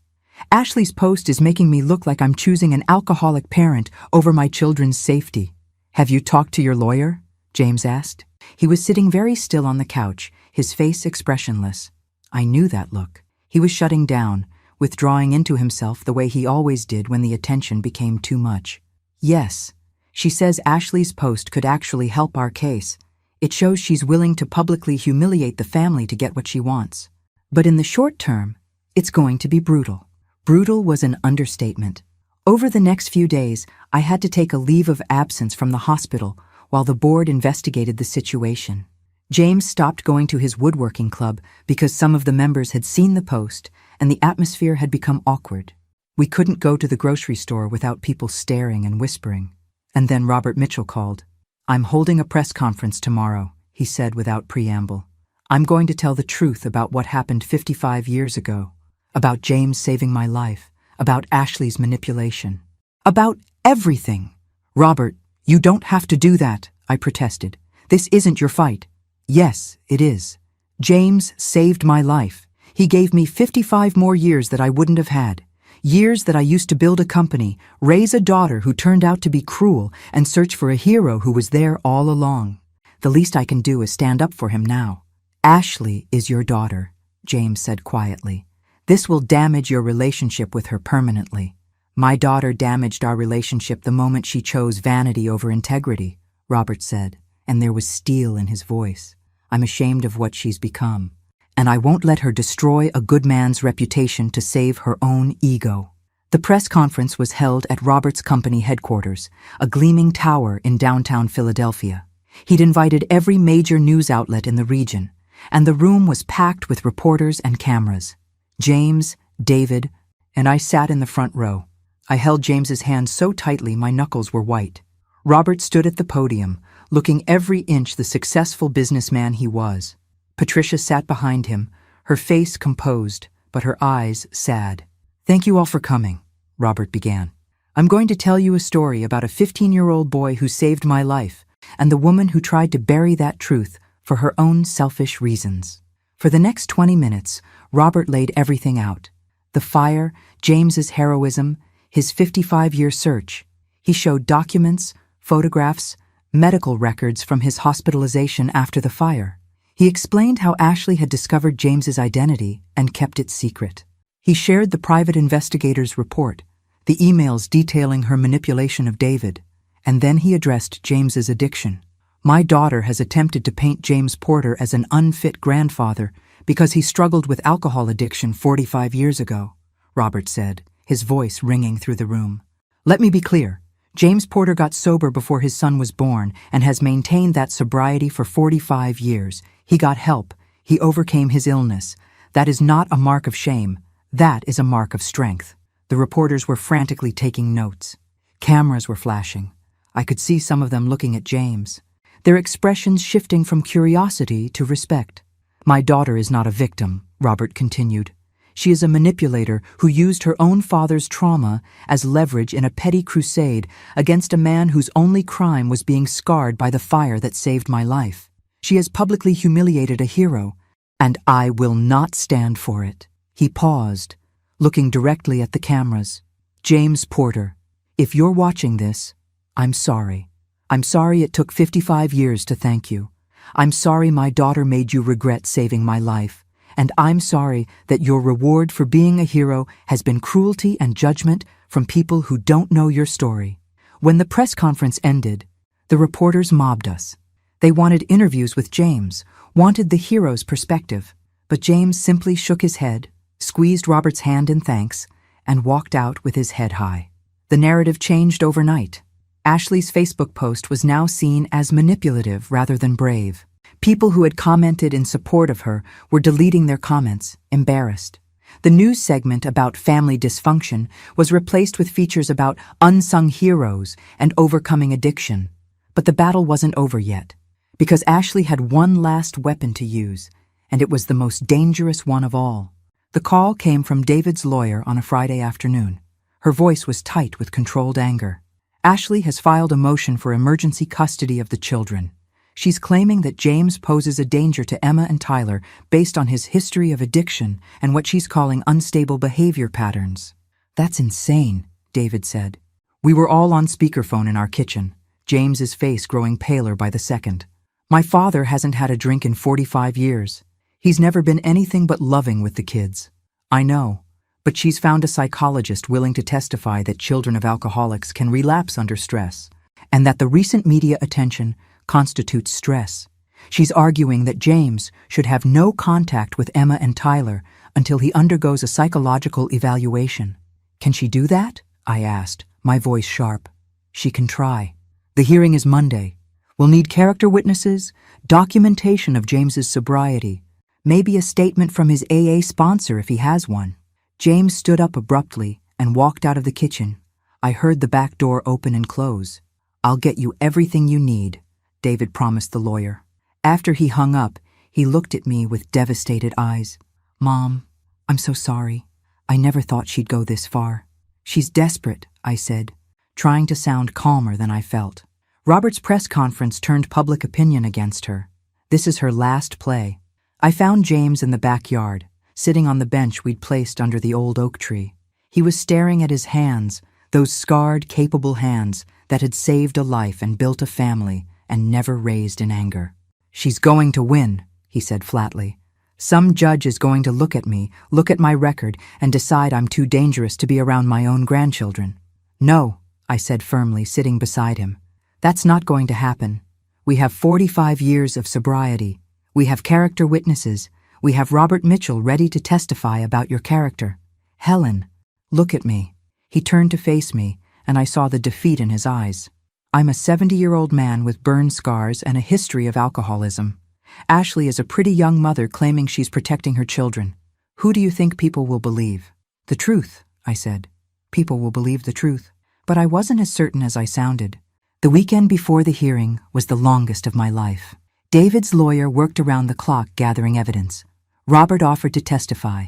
Ashley's post is making me look like I'm choosing an alcoholic parent over my children's safety. Have you talked to your lawyer? James asked. He was sitting very still on the couch, his face expressionless. I knew that look. He was shutting down, withdrawing into himself the way he always did when the attention became too much. Yes. She says Ashley's post could actually help our case. It shows she's willing to publicly humiliate the family to get what she wants. But in the short term, it's going to be brutal. Brutal was an understatement. Over the next few days, I had to take a leave of absence from the hospital while the board investigated the situation. James stopped going to his woodworking club because some of the members had seen the post and the atmosphere had become awkward. We couldn't go to the grocery store without people staring and whispering. And then Robert Mitchell called. "I'm holding a press conference tomorrow," he said without preamble. "I'm going to tell the truth about what happened 55 years ago, about James saving my life, about Ashley's manipulation, about everything." "Robert, you don't have to do that," I protested. "This isn't your fight." "Yes, it is. James saved my life. He gave me 55 more years that I wouldn't have had. Years that I used to build a company, raise a daughter who turned out to be cruel, and search for a hero who was there all along. The least I can do is stand up for him now." "Ashley is your daughter," James said quietly. "This will damage your relationship with her permanently." "My daughter damaged our relationship the moment she chose vanity over integrity," Robert said, and there was steel in his voice. "I'm ashamed of what she's become, and I won't let her destroy a good man's reputation to save her own ego." The press conference was held at Robert's company headquarters, a gleaming tower in downtown Philadelphia. He'd invited every major news outlet in the region, and the room was packed with reporters and cameras. James, David, and I sat in the front row. I held James's hand so tightly my knuckles were white. Robert stood at the podium, looking every inch the successful businessman he was. Patricia sat behind him, her face composed, but her eyes sad. "Thank you all for coming," Robert began. "I'm going to tell you a story about a 15-year-old boy who saved my life, and the woman who tried to bury that truth for her own selfish reasons." For the next 20 minutes, Robert laid everything out. The fire, James's heroism, his 55-year search. He showed documents, photographs, medical records from his hospitalization after the fire. He explained how Ashley had discovered James's identity and kept it secret. He shared the private investigator's report, the emails detailing her manipulation of David, and then he addressed James's addiction. "My daughter has attempted to paint James Porter as an unfit grandfather because he struggled with alcohol addiction 45 years ago," Robert said, his voice ringing through the room. "Let me be clear. James Porter got sober before his son was born and has maintained that sobriety for 45 years. He got help. He overcame his illness. That is not a mark of shame. That is a mark of strength." The reporters were frantically taking notes. Cameras were flashing. I could see some of them looking at James, their expressions shifting from curiosity to respect. "My daughter is not a victim," Robert continued. "She is a manipulator who used her own father's trauma as leverage in a petty crusade against a man whose only crime was being scarred by the fire that saved my life. She has publicly humiliated a hero, and I will not stand for it." He paused, looking directly at the cameras. "James Porter, if you're watching this, I'm sorry. I'm sorry it took 55 years to thank you. I'm sorry my daughter made you regret saving my life. And I'm sorry that your reward for being a hero has been cruelty and judgment from people who don't know your story." When the press conference ended, the reporters mobbed us. They wanted interviews with James, wanted the hero's perspective, but James simply shook his head, squeezed Robert's hand in thanks, and walked out with his head high. The narrative changed overnight. Ashley's Facebook post was now seen as manipulative rather than brave. People who had commented in support of her were deleting their comments, embarrassed. The news segment about family dysfunction was replaced with features about unsung heroes and overcoming addiction. But the battle wasn't over yet, because Ashley had one last weapon to use, and it was the most dangerous one of all. The call came from David's lawyer on a Friday afternoon. Her voice was tight with controlled anger. "Ashley has filed a motion for emergency custody of the children. She's claiming that James poses a danger to Emma and Tyler based on his history of addiction and what she's calling unstable behavior patterns." "That's insane," David said. We were all on speakerphone in our kitchen, James's face growing paler by the second. "My father hasn't had a drink in 45 years. He's never been anything but loving with the kids." "I know, but she's found a psychologist willing to testify that children of alcoholics can relapse under stress, and that the recent media attention constitutes stress. She's arguing that James should have no contact with Emma and Tyler until he undergoes a psychological evaluation." "Can she do that?" I asked, my voice sharp. She can try. The hearing is Monday. We'll need character witnesses, documentation of James's sobriety, maybe a statement from his AA sponsor if he has one. James stood up abruptly and walked out of the kitchen. I heard the back door open and close. I'll get you everything you need, David promised the lawyer. After he hung up, he looked at me with devastated eyes. Mom, I'm so sorry. I never thought she'd go this far. She's desperate, I said, trying to sound calmer than I felt. Robert's press conference turned public opinion against her. This is her last play. I found James in the backyard, sitting on the bench we'd placed under the old oak tree. He was staring at his hands, those scarred, capable hands that had saved a life and built a family and never raised in anger. She's going to win, he said flatly. Some judge is going to look at me, look at my record, and decide I'm too dangerous to be around my own grandchildren. No, I said firmly, sitting beside him. That's not going to happen. We have 45 years of sobriety. We have character witnesses. We have Robert Mitchell ready to testify about your character. Helen, look at me. He turned to face me, and I saw the defeat in his eyes. I'm a 70-year-old man with burn scars and a history of alcoholism. Ashley is a pretty young mother claiming she's protecting her children. Who do you think people will believe? The truth, I said. People will believe the truth. But I wasn't as certain as I sounded. The weekend before the hearing was the longest of my life. David's lawyer worked around the clock gathering evidence. Robert offered to testify.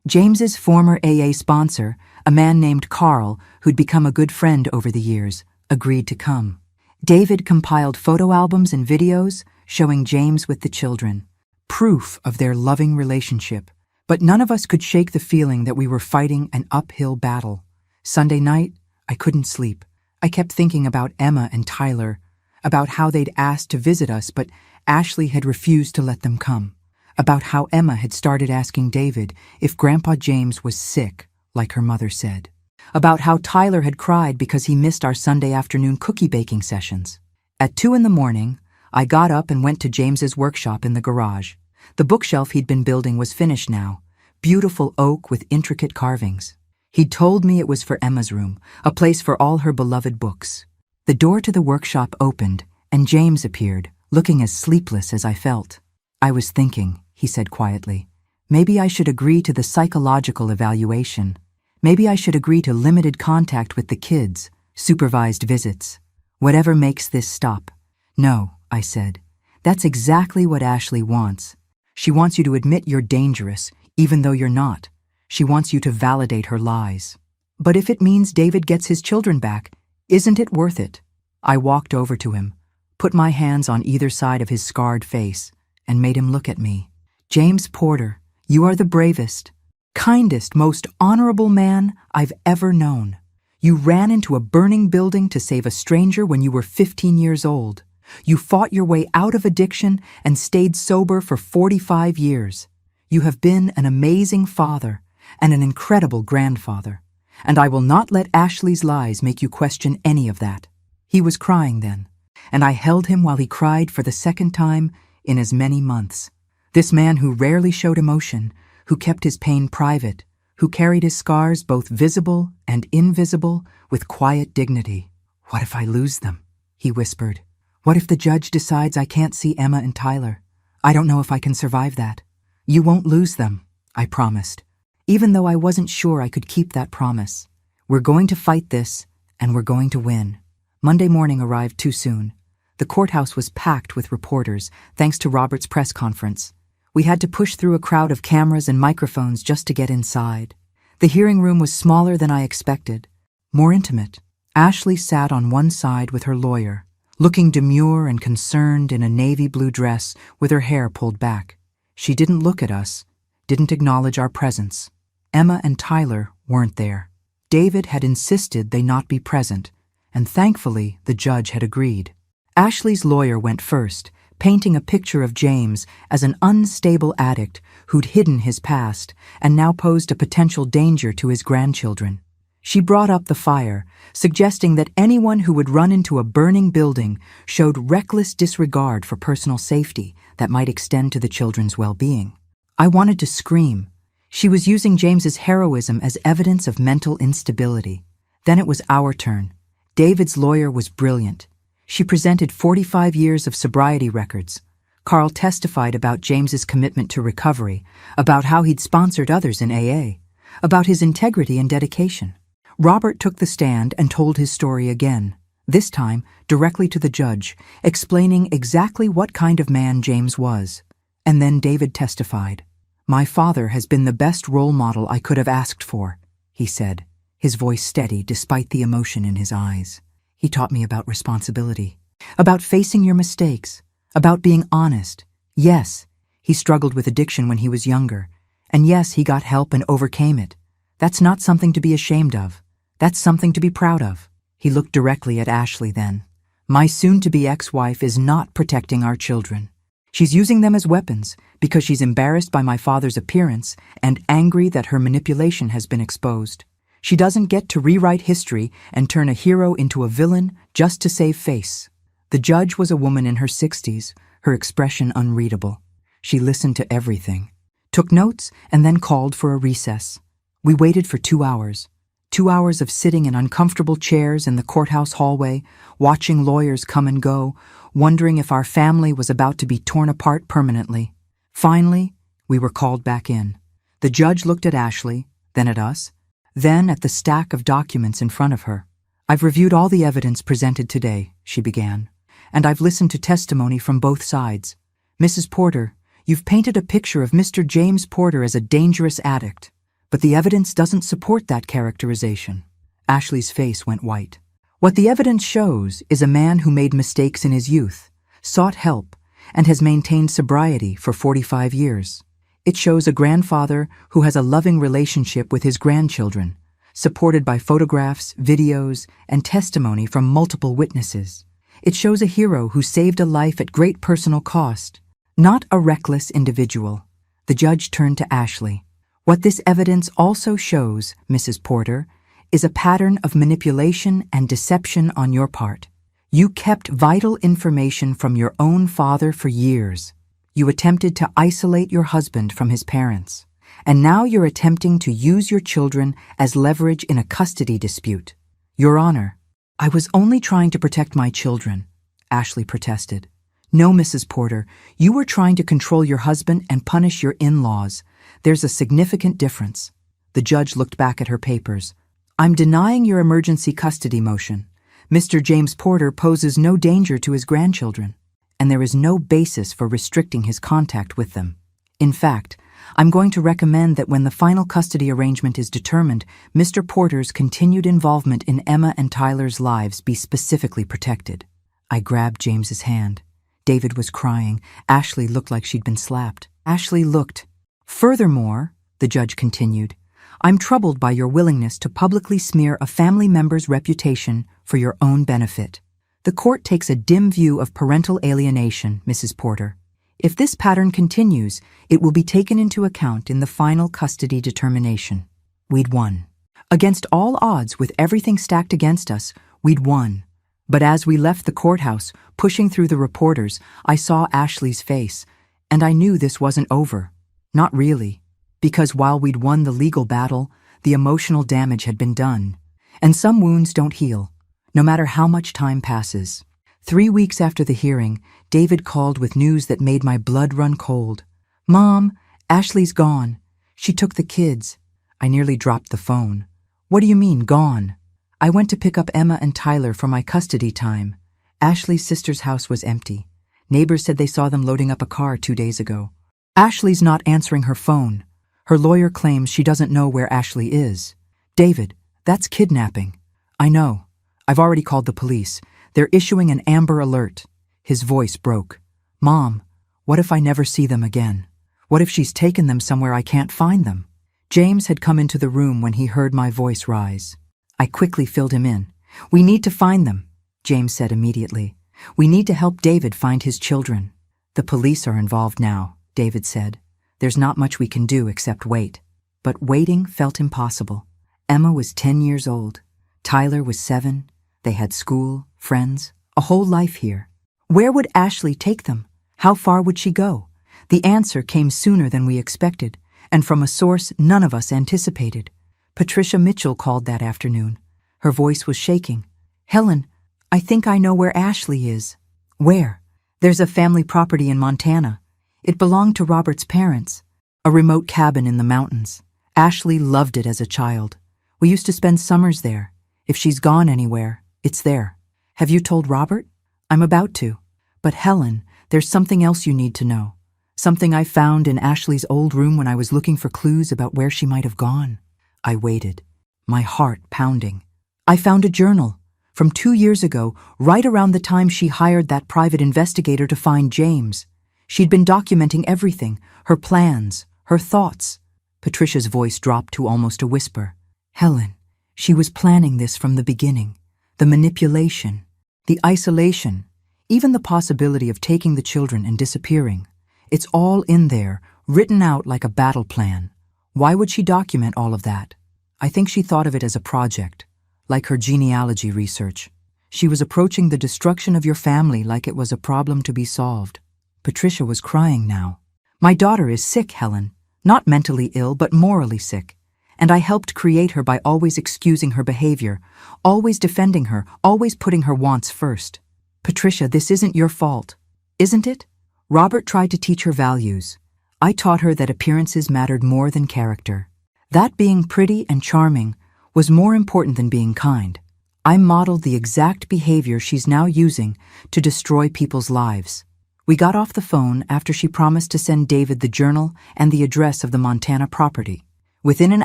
James's former AA sponsor, a man named Carl, who'd become a good friend over the years, agreed to come. David compiled photo albums and videos showing James with the children, proof of their loving relationship. But none of us could shake the feeling that we were fighting an uphill battle. Sunday night, I couldn't sleep. I kept thinking about Emma and Tyler, about how they'd asked to visit us, but Ashley had refused to let them come, about how Emma had started asking David if Grandpa James was sick, like her mother said, about how Tyler had cried because he missed our Sunday afternoon cookie baking sessions. At 2 a.m, I got up and went to James's workshop in the garage. The bookshelf he'd been building was finished now, beautiful oak with intricate carvings. He'd told me it was for Emma's room, a place for all her beloved books. The door to the workshop opened, and James appeared, looking as sleepless as I felt. I was thinking, he said quietly, maybe I should agree to the psychological evaluation. Maybe I should agree to limited contact with the kids, supervised visits. Whatever makes this stop. No, I said. That's exactly what Ashley wants. She wants you to admit you're dangerous, even though you're not. She wants you to validate her lies. But if it means David gets his children back, isn't it worth it? I walked over to him, put my hands on either side of his scarred face, and made him look at me. James Porter, you are the bravest, kindest, most honorable man I've ever known. You ran into a burning building to save a stranger when you were 15 years old. You fought your way out of addiction and stayed sober for 45 years. You have been an amazing father and an incredible grandfather, and I will not let Ashley's lies make you question any of that. He was crying then, and I held him while he cried for the second time in as many months. This man who rarely showed emotion, who kept his pain private, who carried his scars both visible and invisible with quiet dignity. What if I lose them? He whispered. What if the judge decides I can't see Emma and Tyler? I don't know if I can survive that. You won't lose them, I promised, even though I wasn't sure I could keep that promise. We're going to fight this, and we're going to win. Monday morning arrived too soon. The courthouse was packed with reporters, thanks to Robert's press conference. We had to push through a crowd of cameras and microphones just to get inside. The hearing room was smaller than I expected, more intimate. Ashley sat on one side with her lawyer, looking demure and concerned in a navy blue dress with her hair pulled back. She didn't look at us, didn't acknowledge our presence. Emma and Tyler weren't there. David had insisted they not be present, and thankfully the judge had agreed. Ashley's lawyer went first, painting a picture of James as an unstable addict who'd hidden his past and now posed a potential danger to his grandchildren. She brought up the fire, suggesting that anyone who would run into a burning building showed reckless disregard for personal safety that might extend to the children's well-being. I wanted to scream. She was using James's heroism as evidence of mental instability. Then it was our turn. David's lawyer was brilliant. She presented 45 years of sobriety records. Carl testified about James's commitment to recovery, about how he'd sponsored others in AA, about his integrity and dedication. Robert took the stand and told his story again, this time directly to the judge, explaining exactly what kind of man James was. And then David testified. "My father has been the best role model I could have asked for," he said, his voice steady despite the emotion in his eyes. "He taught me about responsibility, about facing your mistakes, about being honest. Yes, he struggled with addiction when he was younger, and yes, he got help and overcame it. That's not something to be ashamed of. That's something to be proud of." He looked directly at Ashley then. "My soon-to-be ex-wife is not protecting our children. She's using them as weapons because she's embarrassed by my father's appearance and angry that her manipulation has been exposed. She doesn't get to rewrite history and turn a hero into a villain just to save face." The judge was a woman in her 60s, her expression unreadable. She listened to everything, took notes, and then called for a recess. We waited for 2 hours. 2 hours of sitting in uncomfortable chairs in the courthouse hallway, watching lawyers come and go, wondering if our family was about to be torn apart permanently. Finally, we were called back in. The judge looked at Ashley, then at us, then at the stack of documents in front of her. "I've reviewed all the evidence presented today," she began, "and I've listened to testimony from both sides. Mrs. Porter, you've painted a picture of Mr. James Porter as a dangerous addict, but the evidence doesn't support that characterization." Ashley's face went white. "What the evidence shows is a man who made mistakes in his youth, sought help, and has maintained sobriety for 45 years. It shows a grandfather who has a loving relationship with his grandchildren, supported by photographs, videos, and testimony from multiple witnesses. It shows a hero who saved a life at great personal cost, not a reckless individual." The judge turned to Ashley. "What this evidence also shows, Mrs. Porter, is a pattern of manipulation and deception on your part. You kept vital information from your own father for years. You attempted to isolate your husband from his parents, and now you're attempting to use your children as leverage in a custody dispute." "Your Honor, I was only trying to protect my children," Ashley protested. "No, Mrs. Porter, you were trying to control your husband and punish your in-laws. There's a significant difference." The judge looked back at her papers. "I'm denying your emergency custody motion. Mr. James Porter poses no danger to his grandchildren, and there is no basis for restricting his contact with them. In fact, I'm going to recommend that when the final custody arrangement is determined, Mr. Porter's continued involvement in Emma and Tyler's lives be specifically protected." I grabbed James's hand. David was crying. Ashley looked like she'd been slapped. Ashley looked. "Furthermore," the judge continued, "I'm troubled by your willingness to publicly smear a family member's reputation for your own benefit. The court takes a dim view of parental alienation, Mrs. Porter. If this pattern continues, it will be taken into account in the final custody determination." We'd won. Against all odds, with everything stacked against us, we'd won. But as we left the courthouse, pushing through the reporters, I saw Ashley's face, and I knew this wasn't over. Not really. Because while we'd won the legal battle, the emotional damage had been done. And some wounds don't heal, no matter how much time passes. 3 weeks after the hearing, David called with news that made my blood run cold. "Mom, Ashley's gone. She took the kids." I nearly dropped the phone. "What do you mean, gone?" "I went to pick up Emma and Tyler for my custody time. Ashley's sister's house was empty. Neighbors said they saw them loading up a car 2 days ago. Ashley's not answering her phone. Her lawyer claims she doesn't know where Ashley is." "David, that's kidnapping." "I know. I've already called the police. They're issuing an Amber Alert." His voice broke. "Mom, what if I never see them again? What if she's taken them somewhere I can't find them?" James had come into the room when he heard my voice rise. I quickly filled him in. "We need to find them," James said immediately. "We need to help David find his children." "The police are involved now," David said. "There's not much we can do except wait." But waiting felt impossible. Emma was 10 years old. Tyler was 7. They had school, friends, a whole life here. Where would Ashley take them? How far would she go? The answer came sooner than we expected, and from a source none of us anticipated. Patricia Mitchell called that afternoon. Her voice was shaking. "Helen, I think I know where Ashley is." "Where?" "There's a family property in Montana. It belonged to Robert's parents. A remote cabin in the mountains. Ashley loved it as a child. We used to spend summers there. If she's gone anywhere, it's there." "Have you told Robert?" "I'm about to. But Helen, there's something else you need to know. Something I found in Ashley's old room when I was looking for clues about where she might have gone." I waited, my heart pounding. "I found a journal from 2 years ago, right around the time she hired that private investigator to find James. She'd been documenting everything, her plans, her thoughts." Patricia's voice dropped to almost a whisper. "Helen, she was planning this from the beginning. The manipulation, the isolation, even the possibility of taking the children and disappearing. It's all in there, written out like a battle plan. Why would she document all of that? I think she thought of it as a project, like her genealogy research. She was approaching the destruction of your family like it was a problem to be solved." Patricia was crying now. "My daughter is sick, Helen. Not mentally ill, but morally sick. And I helped create her by always excusing her behavior, always defending her, always putting her wants first. Patricia, this isn't your fault. Isn't it? Robert tried to teach her values. I taught her that appearances mattered more than character. That being pretty and charming was more important than being kind. I modeled the exact behavior she's now using to destroy people's lives." We got off the phone after she promised to send David the journal and the address of the Montana property. Within an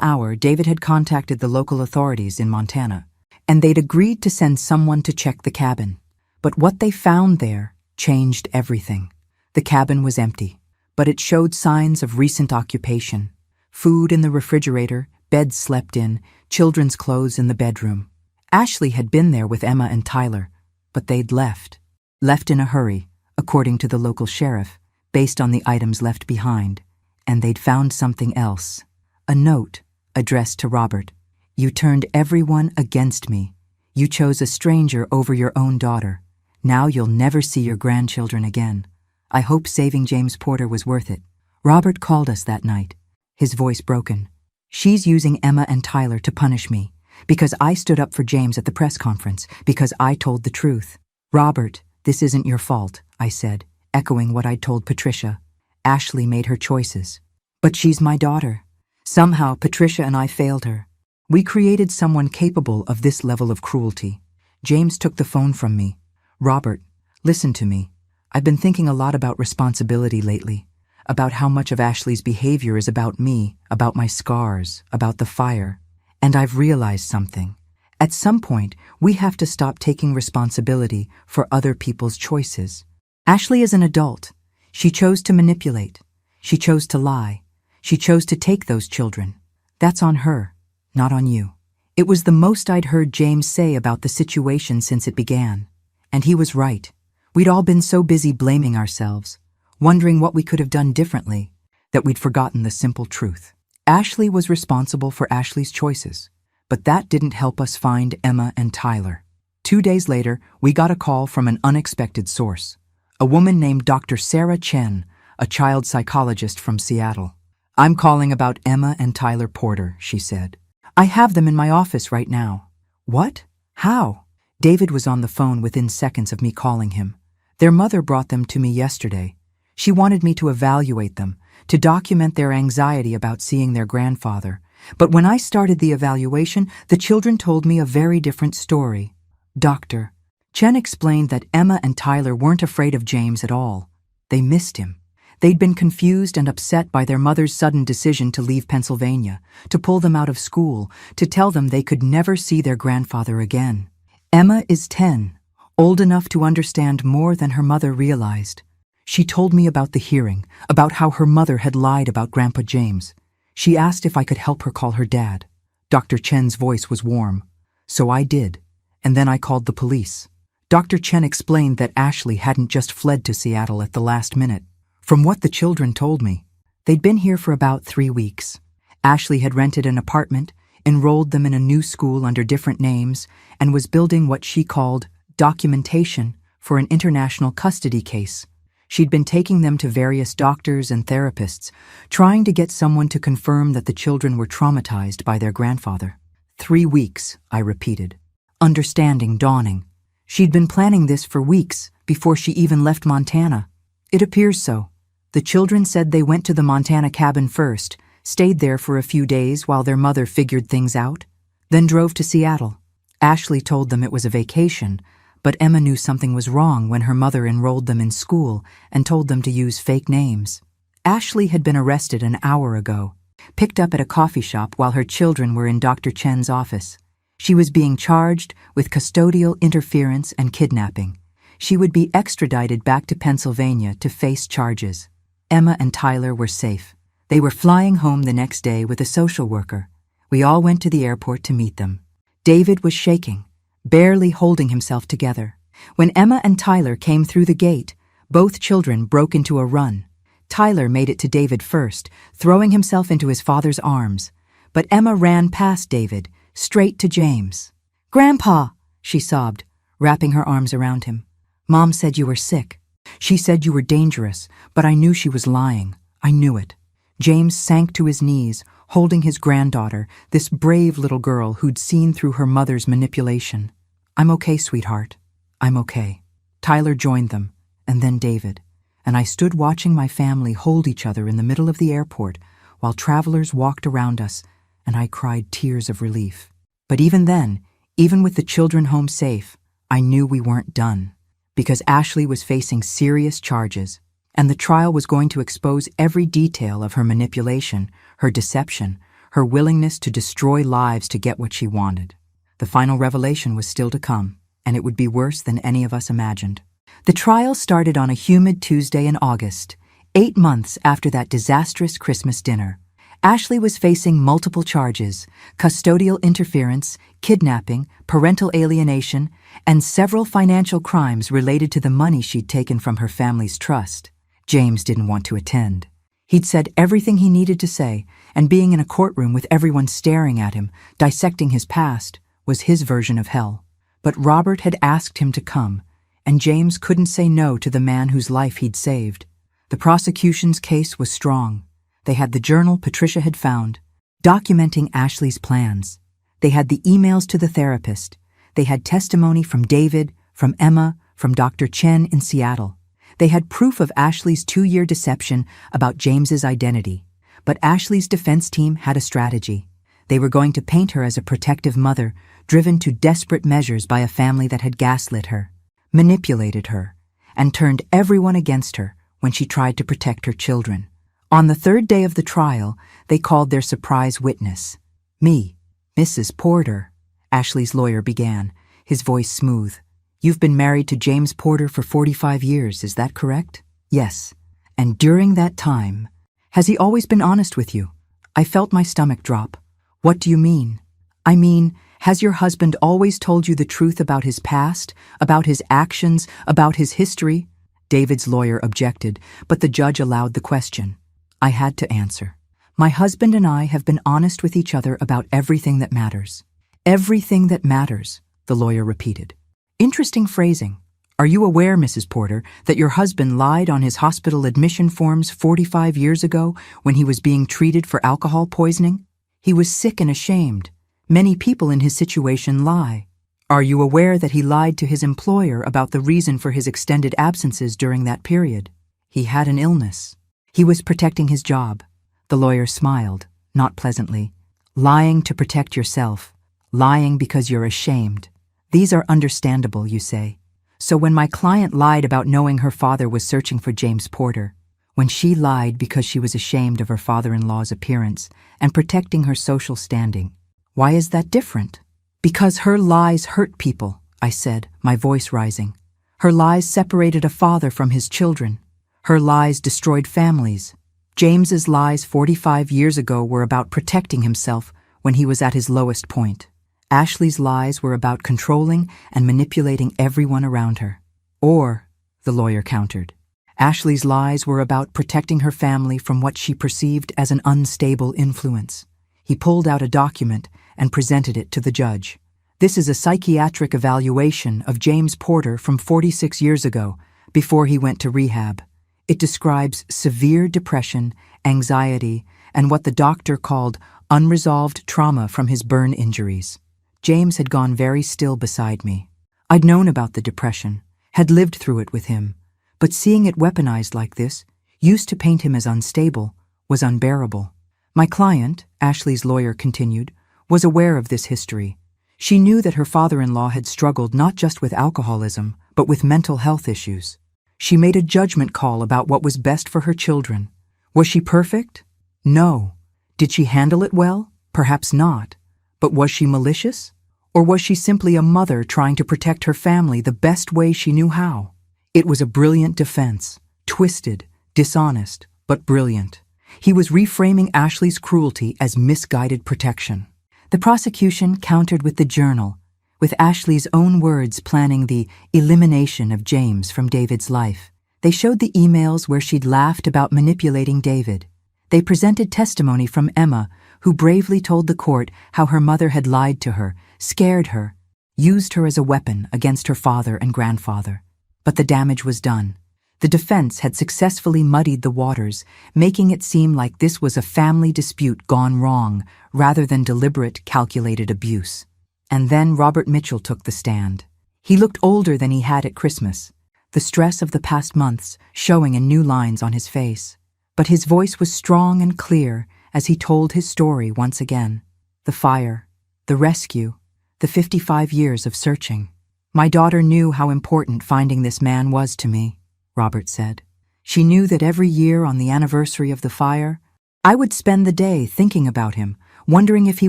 hour, David had contacted the local authorities in Montana, and they'd agreed to send someone to check the cabin. But what they found there changed everything. The cabin was empty, but it showed signs of recent occupation. Food in the refrigerator, beds slept in, children's clothes in the bedroom. Ashley had been there with Emma and Tyler, but they'd left. Left in a hurry, according to the local sheriff, based on the items left behind. And they'd found something else. A note addressed to Robert. "You turned everyone against me. You chose a stranger over your own daughter. Now you'll never see your grandchildren again. I hope saving James Porter was worth it." Robert called us that night, his voice broken. "She's using Emma and Tyler to punish me, because I stood up for James at the press conference, because I told the truth." "Robert, this isn't your fault," I said, echoing what I'd told Patricia. "Ashley made her choices. But she's my daughter. Somehow Patricia and I failed her. We created someone capable of this level of cruelty." James took the phone from me. "Robert, listen to me. I've been thinking a lot about responsibility lately, about how much of Ashley's behavior is about me, about my scars, about the fire. And I've realized something. At some point, we have to stop taking responsibility for other people's choices. Ashley is an adult. She chose to manipulate. She chose to lie. She chose to take those children. That's on her, not on you." It was the most I'd heard James say about the situation since it began. And he was right. We'd all been so busy blaming ourselves, wondering what we could have done differently, that we'd forgotten the simple truth. Ashley was responsible for Ashley's choices, but that didn't help us find Emma and Tyler. 2 days later, we got a call from an unexpected source. A woman named Dr. Sarah Chen, a child psychologist from Seattle. "I'm calling about Emma and Tyler Porter," she said. "I have them in my office right now." "What? How?" David was on the phone within seconds of me calling him. "Their mother brought them to me yesterday. She wanted me to evaluate them, to document their anxiety about seeing their grandfather. But when I started the evaluation, the children told me a very different story." "Doctor." Chen explained that Emma and Tyler weren't afraid of James at all. They missed him. They'd been confused and upset by their mother's sudden decision to leave Pennsylvania, to pull them out of school, to tell them they could never see their grandfather again. Emma is 10, old enough to understand more than her mother realized. She told me about the hearing, about how her mother had lied about Grandpa James. She asked if I could help her call her dad. Dr. Chen's voice was warm. So I did, and then I called the police. Dr. Chen explained that Ashley hadn't just fled to Seattle at the last minute. From what the children told me, they'd been here for about 3 weeks. Ashley had rented an apartment, enrolled them in a new school under different names, and was building what she called documentation for an international custody case. She'd been taking them to various doctors and therapists, trying to get someone to confirm that the children were traumatized by their grandfather. 3 weeks, I repeated. understanding dawning. She'd been planning this for weeks before she even left Montana. It appears so. The children said they went to the Montana cabin first, stayed there for a few days while their mother figured things out, then drove to Seattle. Ashley told them it was a vacation, but Emma knew something was wrong when her mother enrolled them in school and told them to use fake names. Ashley had been arrested an hour ago, picked up at a coffee shop while her children were in Dr. Chen's office. She was being charged with custodial interference and kidnapping. She would be extradited back to Pennsylvania to face charges. Emma and Tyler were safe. They were flying home the next day with a social worker. We all went to the airport to meet them. David was shaking, barely holding himself together. When Emma and Tyler came through the gate, both children broke into a run. Tyler made it to David first, throwing himself into his father's arms. But Emma ran past David, straight to James. "Grandpa," she sobbed, wrapping her arms around him. "Mom said you were sick. She said you were dangerous, but I knew she was lying. I knew it." James sank to his knees, holding his granddaughter, this brave little girl who'd seen through her mother's manipulation. "I'm okay, sweetheart. I'm okay." Tyler joined them, and then David, and I stood watching my family hold each other in the middle of the airport while travelers walked around us, and I cried tears of relief. But even then, even with the children home safe, I knew we weren't done, because Ashley was facing serious charges, and the trial was going to expose every detail of her manipulation, her deception, her willingness to destroy lives to get what she wanted. The final revelation was still to come, and it would be worse than any of us imagined. The trial started on a humid Tuesday in August, 8 months after that disastrous Christmas dinner. Ashley was facing multiple charges: custodial interference, kidnapping, parental alienation, and several financial crimes related to the money she'd taken from her family's trust. James didn't want to attend. He'd said everything he needed to say, and being in a courtroom with everyone staring at him, dissecting his past, was his version of hell. But Robert had asked him to come, and James couldn't say no to the man whose life he'd saved. The prosecution's case was strong. They had the journal Patricia had found, documenting Ashley's plans. They had the emails to the therapist. They had testimony from David, from Emma, from Dr. Chen in Seattle. They had proof of Ashley's 2-year deception about James's identity. But Ashley's defense team had a strategy. They were going to paint her as a protective mother, driven to desperate measures by a family that had gaslit her, manipulated her, and turned everyone against her when she tried to protect her children. On the 3rd day of the trial, they called their surprise witness. "Me, Mrs. Porter," Ashley's lawyer began, his voice smooth. "You've been married to James Porter for 45 years, is that correct?" "Yes. And during that time, has he always been honest with you?" I felt my stomach drop. "What do you mean?" "I mean, has your husband always told you the truth about his past, about his actions, about his history?" David's lawyer objected, but the judge allowed the question. I had to answer. "My husband and I have been honest with each other about everything that matters." "Everything that matters," the lawyer repeated. "Interesting phrasing. Are you aware, Mrs. Porter, that your husband lied on his hospital admission forms 45 years ago when he was being treated for alcohol poisoning? He was sick and ashamed. Many people in his situation lie. Are you aware that he lied to his employer about the reason for his extended absences during that period? He had an illness. He was protecting his job." The lawyer smiled, not pleasantly. "Lying to protect yourself. Lying because you're ashamed. These are understandable, you say. So when my client lied about knowing her father was searching for James Porter, when she lied because she was ashamed of her father-in-law's appearance and protecting her social standing, why is that different?" "Because her lies hurt people," I said, my voice rising. "Her lies separated a father from his children. Her lies destroyed families. James's lies 45 years ago were about protecting himself when he was at his lowest point. Ashley's lies were about controlling and manipulating everyone around her." "Or," the lawyer countered, "Ashley's lies were about protecting her family from what she perceived as an unstable influence." He pulled out a document and presented it to the judge. "This is a psychiatric evaluation of James Porter from 46 years ago, before he went to rehab. It describes severe depression, anxiety, and what the doctor called unresolved trauma from his burn injuries. James had gone very still beside me. I'd known about the depression, had lived through it with him, but seeing it weaponized like this, used to paint him as unstable, was unbearable. My client, Ashley's lawyer continued, was aware of this history. She knew that her father-in-law had struggled not just with alcoholism, but with mental health issues. She made a judgment call about what was best for her children. Was she perfect? No. Did she handle it well? Perhaps not. But was she malicious? Or was she simply a mother trying to protect her family the best way she knew how? It was a brilliant defense. Twisted, dishonest, but brilliant. He was reframing Ashley's cruelty as misguided protection. The prosecution countered with the journal, with Ashley's own words planning the elimination of James from David's life. They showed the emails where she'd laughed about manipulating David. They presented testimony from Emma, who bravely told the court how her mother had lied to her, scared her, used her as a weapon against her father and grandfather. But the damage was done. The defense had successfully muddied the waters, making it seem like this was a family dispute gone wrong, rather than deliberate, calculated abuse. And then Robert Mitchell took the stand. He looked older than he had at Christmas, the stress of the past months showing in new lines on his face. But his voice was strong and clear as he told his story once again. The fire, the rescue, the 55 years of searching. My daughter knew how important finding this man was to me, Robert said. She knew that every year on the anniversary of the fire, I would spend the day thinking about him, wondering if he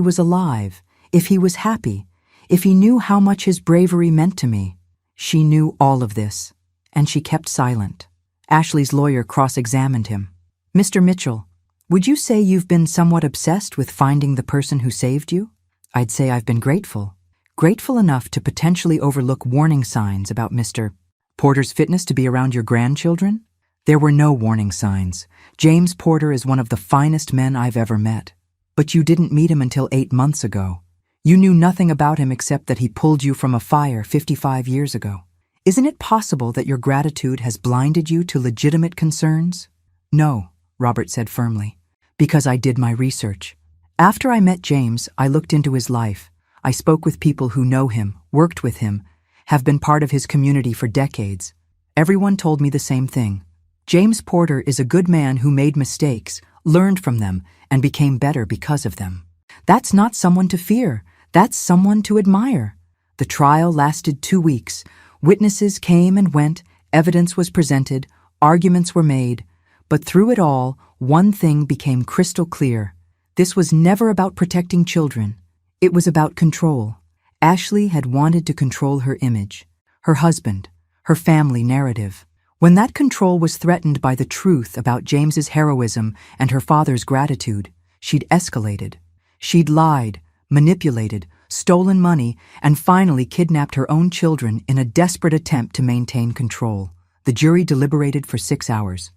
was alive, if he was happy, if he knew how much his bravery meant to me. She knew all of this, and she kept silent. Ashley's lawyer cross-examined him. Mr. Mitchell, would you say you've been somewhat obsessed with finding the person who saved you? I'd say I've been grateful. Grateful enough to potentially overlook warning signs about Mr. Porter's fitness to be around your grandchildren? There were no warning signs. James Porter is one of the finest men I've ever met. But you didn't meet him until 8 months ago. You knew nothing about him except that he pulled you from a fire 55 years ago. Isn't it possible that your gratitude has blinded you to legitimate concerns? No, Robert said firmly, because I did my research. After I met James, I looked into his life. I spoke with people who know him, worked with him, have been part of his community for decades. Everyone told me the same thing. James Porter is a good man who made mistakes, learned from them, and became better because of them. That's not someone to fear. That's someone to admire. The trial lasted 2 weeks. Witnesses came and went, evidence was presented, arguments were made. But through it all, one thing became crystal clear. This was never about protecting children. It was about control. Ashley had wanted to control her image, her husband, her family narrative. When that control was threatened by the truth about James's heroism and her father's gratitude, she'd escalated. She'd lied, manipulated, stolen money, and finally kidnapped her own children in a desperate attempt to maintain control. The jury deliberated for 6 hours.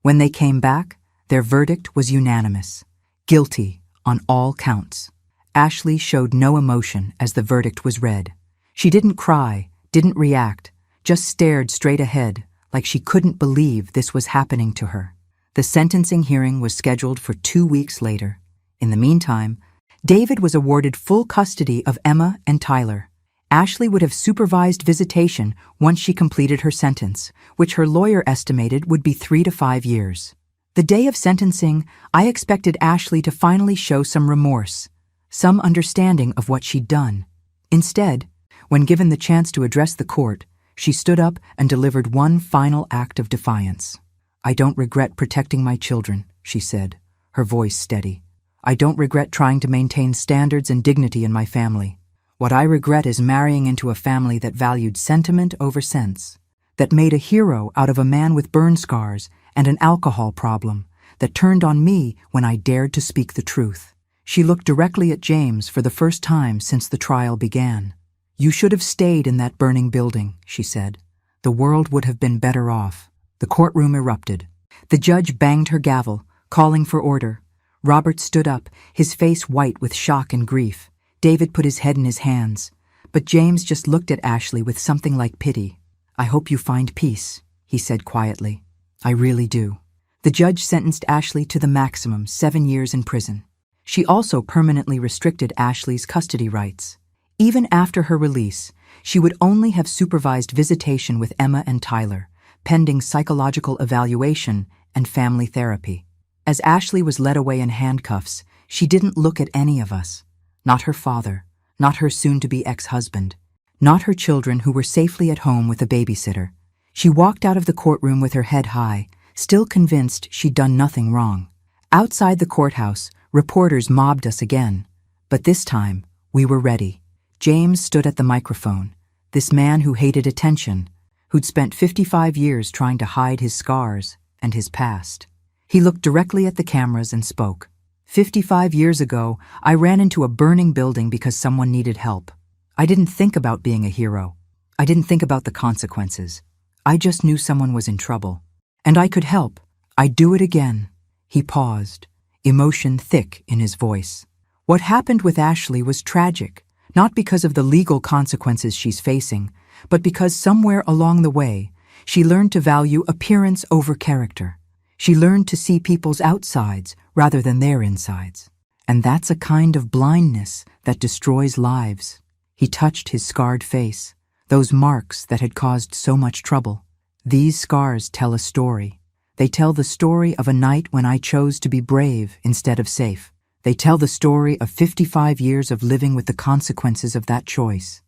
When they came back, their verdict was unanimous. Guilty on all counts. Ashley showed no emotion as the verdict was read. She didn't cry, didn't react, just stared straight ahead, like she couldn't believe this was happening to her. The sentencing hearing was scheduled for 2 weeks later. In the meantime, David was awarded full custody of Emma and Tyler. Ashley would have supervised visitation once she completed her sentence, which her lawyer estimated would be 3 to 5 years. The day of sentencing, I expected Ashley to finally show some remorse, some understanding of what she'd done. Instead, when given the chance to address the court, she stood up and delivered one final act of defiance. "I don't regret protecting my children," she said, her voice steady. "I don't regret trying to maintain standards and dignity in my family. What I regret is marrying into a family that valued sentiment over sense, that made a hero out of a man with burn scars and an alcohol problem, that turned on me when I dared to speak the truth." She looked directly at James for the first time since the trial began. "You should have stayed in that burning building," she said. "The world would have been better off." The courtroom erupted. The judge banged her gavel, calling for order. Robert stood up, his face white with shock and grief. David put his head in his hands. But James just looked at Ashley with something like pity. "I hope you find peace," he said quietly. "I really do." The judge sentenced Ashley to the maximum, 7 years in prison. She also permanently restricted Ashley's custody rights. Even after her release, she would only have supervised visitation with Emma and Tyler, pending psychological evaluation and family therapy. As Ashley was led away in handcuffs, she didn't look at any of us. Not her father, not her soon-to-be ex-husband, not her children who were safely at home with a babysitter. She walked out of the courtroom with her head high, still convinced she'd done nothing wrong. Outside the courthouse, reporters mobbed us again. But this time, we were ready. James stood at the microphone, this man who hated attention, who'd spent 55 years trying to hide his scars and his past. He looked directly at the cameras and spoke. 55 years ago, I ran into a burning building because someone needed help. I didn't think about being a hero. I didn't think about the consequences. I just knew someone was in trouble. And I could help. I'd do it again. He paused, emotion thick in his voice. What happened with Ashley was tragic, not because of the legal consequences she's facing, but because somewhere along the way, she learned to value appearance over character. She learned to see people's outsides rather than their insides. And that's a kind of blindness that destroys lives. He touched his scarred face, those marks that had caused so much trouble. These scars tell a story. They tell the story of a night when I chose to be brave instead of safe. They tell the story of 55 years of living with the consequences of that choice.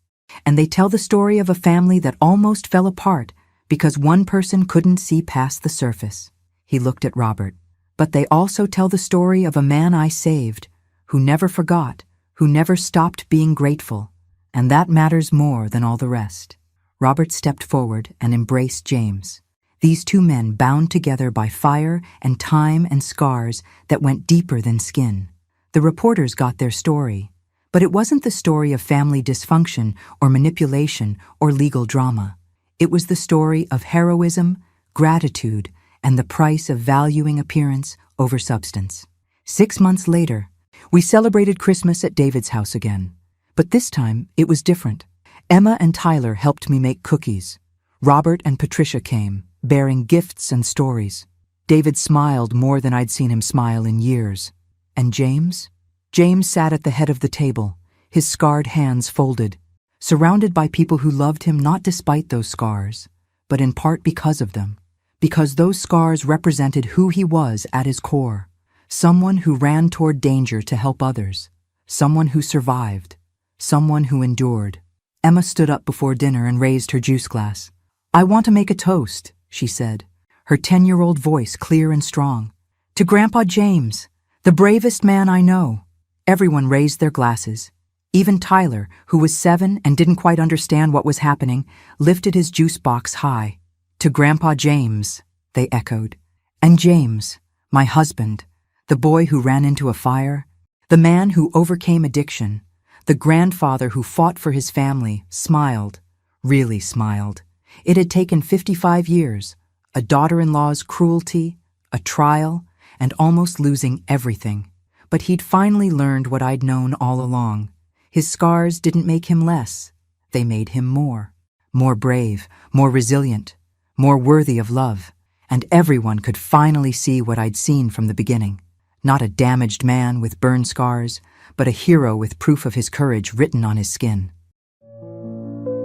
And they tell the story of a family that almost fell apart because one person couldn't see past the surface. He looked at Robert. But they also tell the story of a man I saved, who never forgot, who never stopped being grateful. And that matters more than all the rest. Robert stepped forward and embraced James. These two men bound together by fire and time and scars that went deeper than skin. The reporters got their story, but it wasn't the story of family dysfunction or manipulation or legal drama. It was the story of heroism, gratitude, and the price of valuing appearance over substance. 6 months later, we celebrated Christmas at David's house again. But this time, it was different. Emma and Tyler helped me make cookies. Robert and Patricia came, bearing gifts and stories. David smiled more than I'd seen him smile in years. And James? James sat at the head of the table, his scarred hands folded, surrounded by people who loved him not despite those scars, but in part because of them. Because those scars represented who he was at his core. Someone who ran toward danger to help others. Someone who survived. Someone who endured. Emma stood up before dinner and raised her juice glass. I want to make a toast, she said, her 10-year-old voice clear and strong. To Grandpa James, the bravest man I know. Everyone raised their glasses. Even Tyler, who was 7 and didn't quite understand what was happening, lifted his juice box high. To Grandpa James, they echoed. And James, my husband, the boy who ran into a fire, the man who overcame addiction, the grandfather who fought for his family, smiled, really smiled. It had taken 55 years, a daughter-in-law's cruelty, a trial, and almost losing everything. But he'd finally learned what I'd known all along. His scars didn't make him less. They made him more. More brave, more resilient, more worthy of love. And everyone could finally see what I'd seen from the beginning. Not a damaged man with burn scars, but a hero with proof of his courage written on his skin.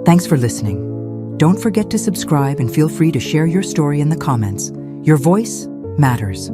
Thanks for listening. Don't forget to subscribe and feel free to share your story in the comments. Your voice matters.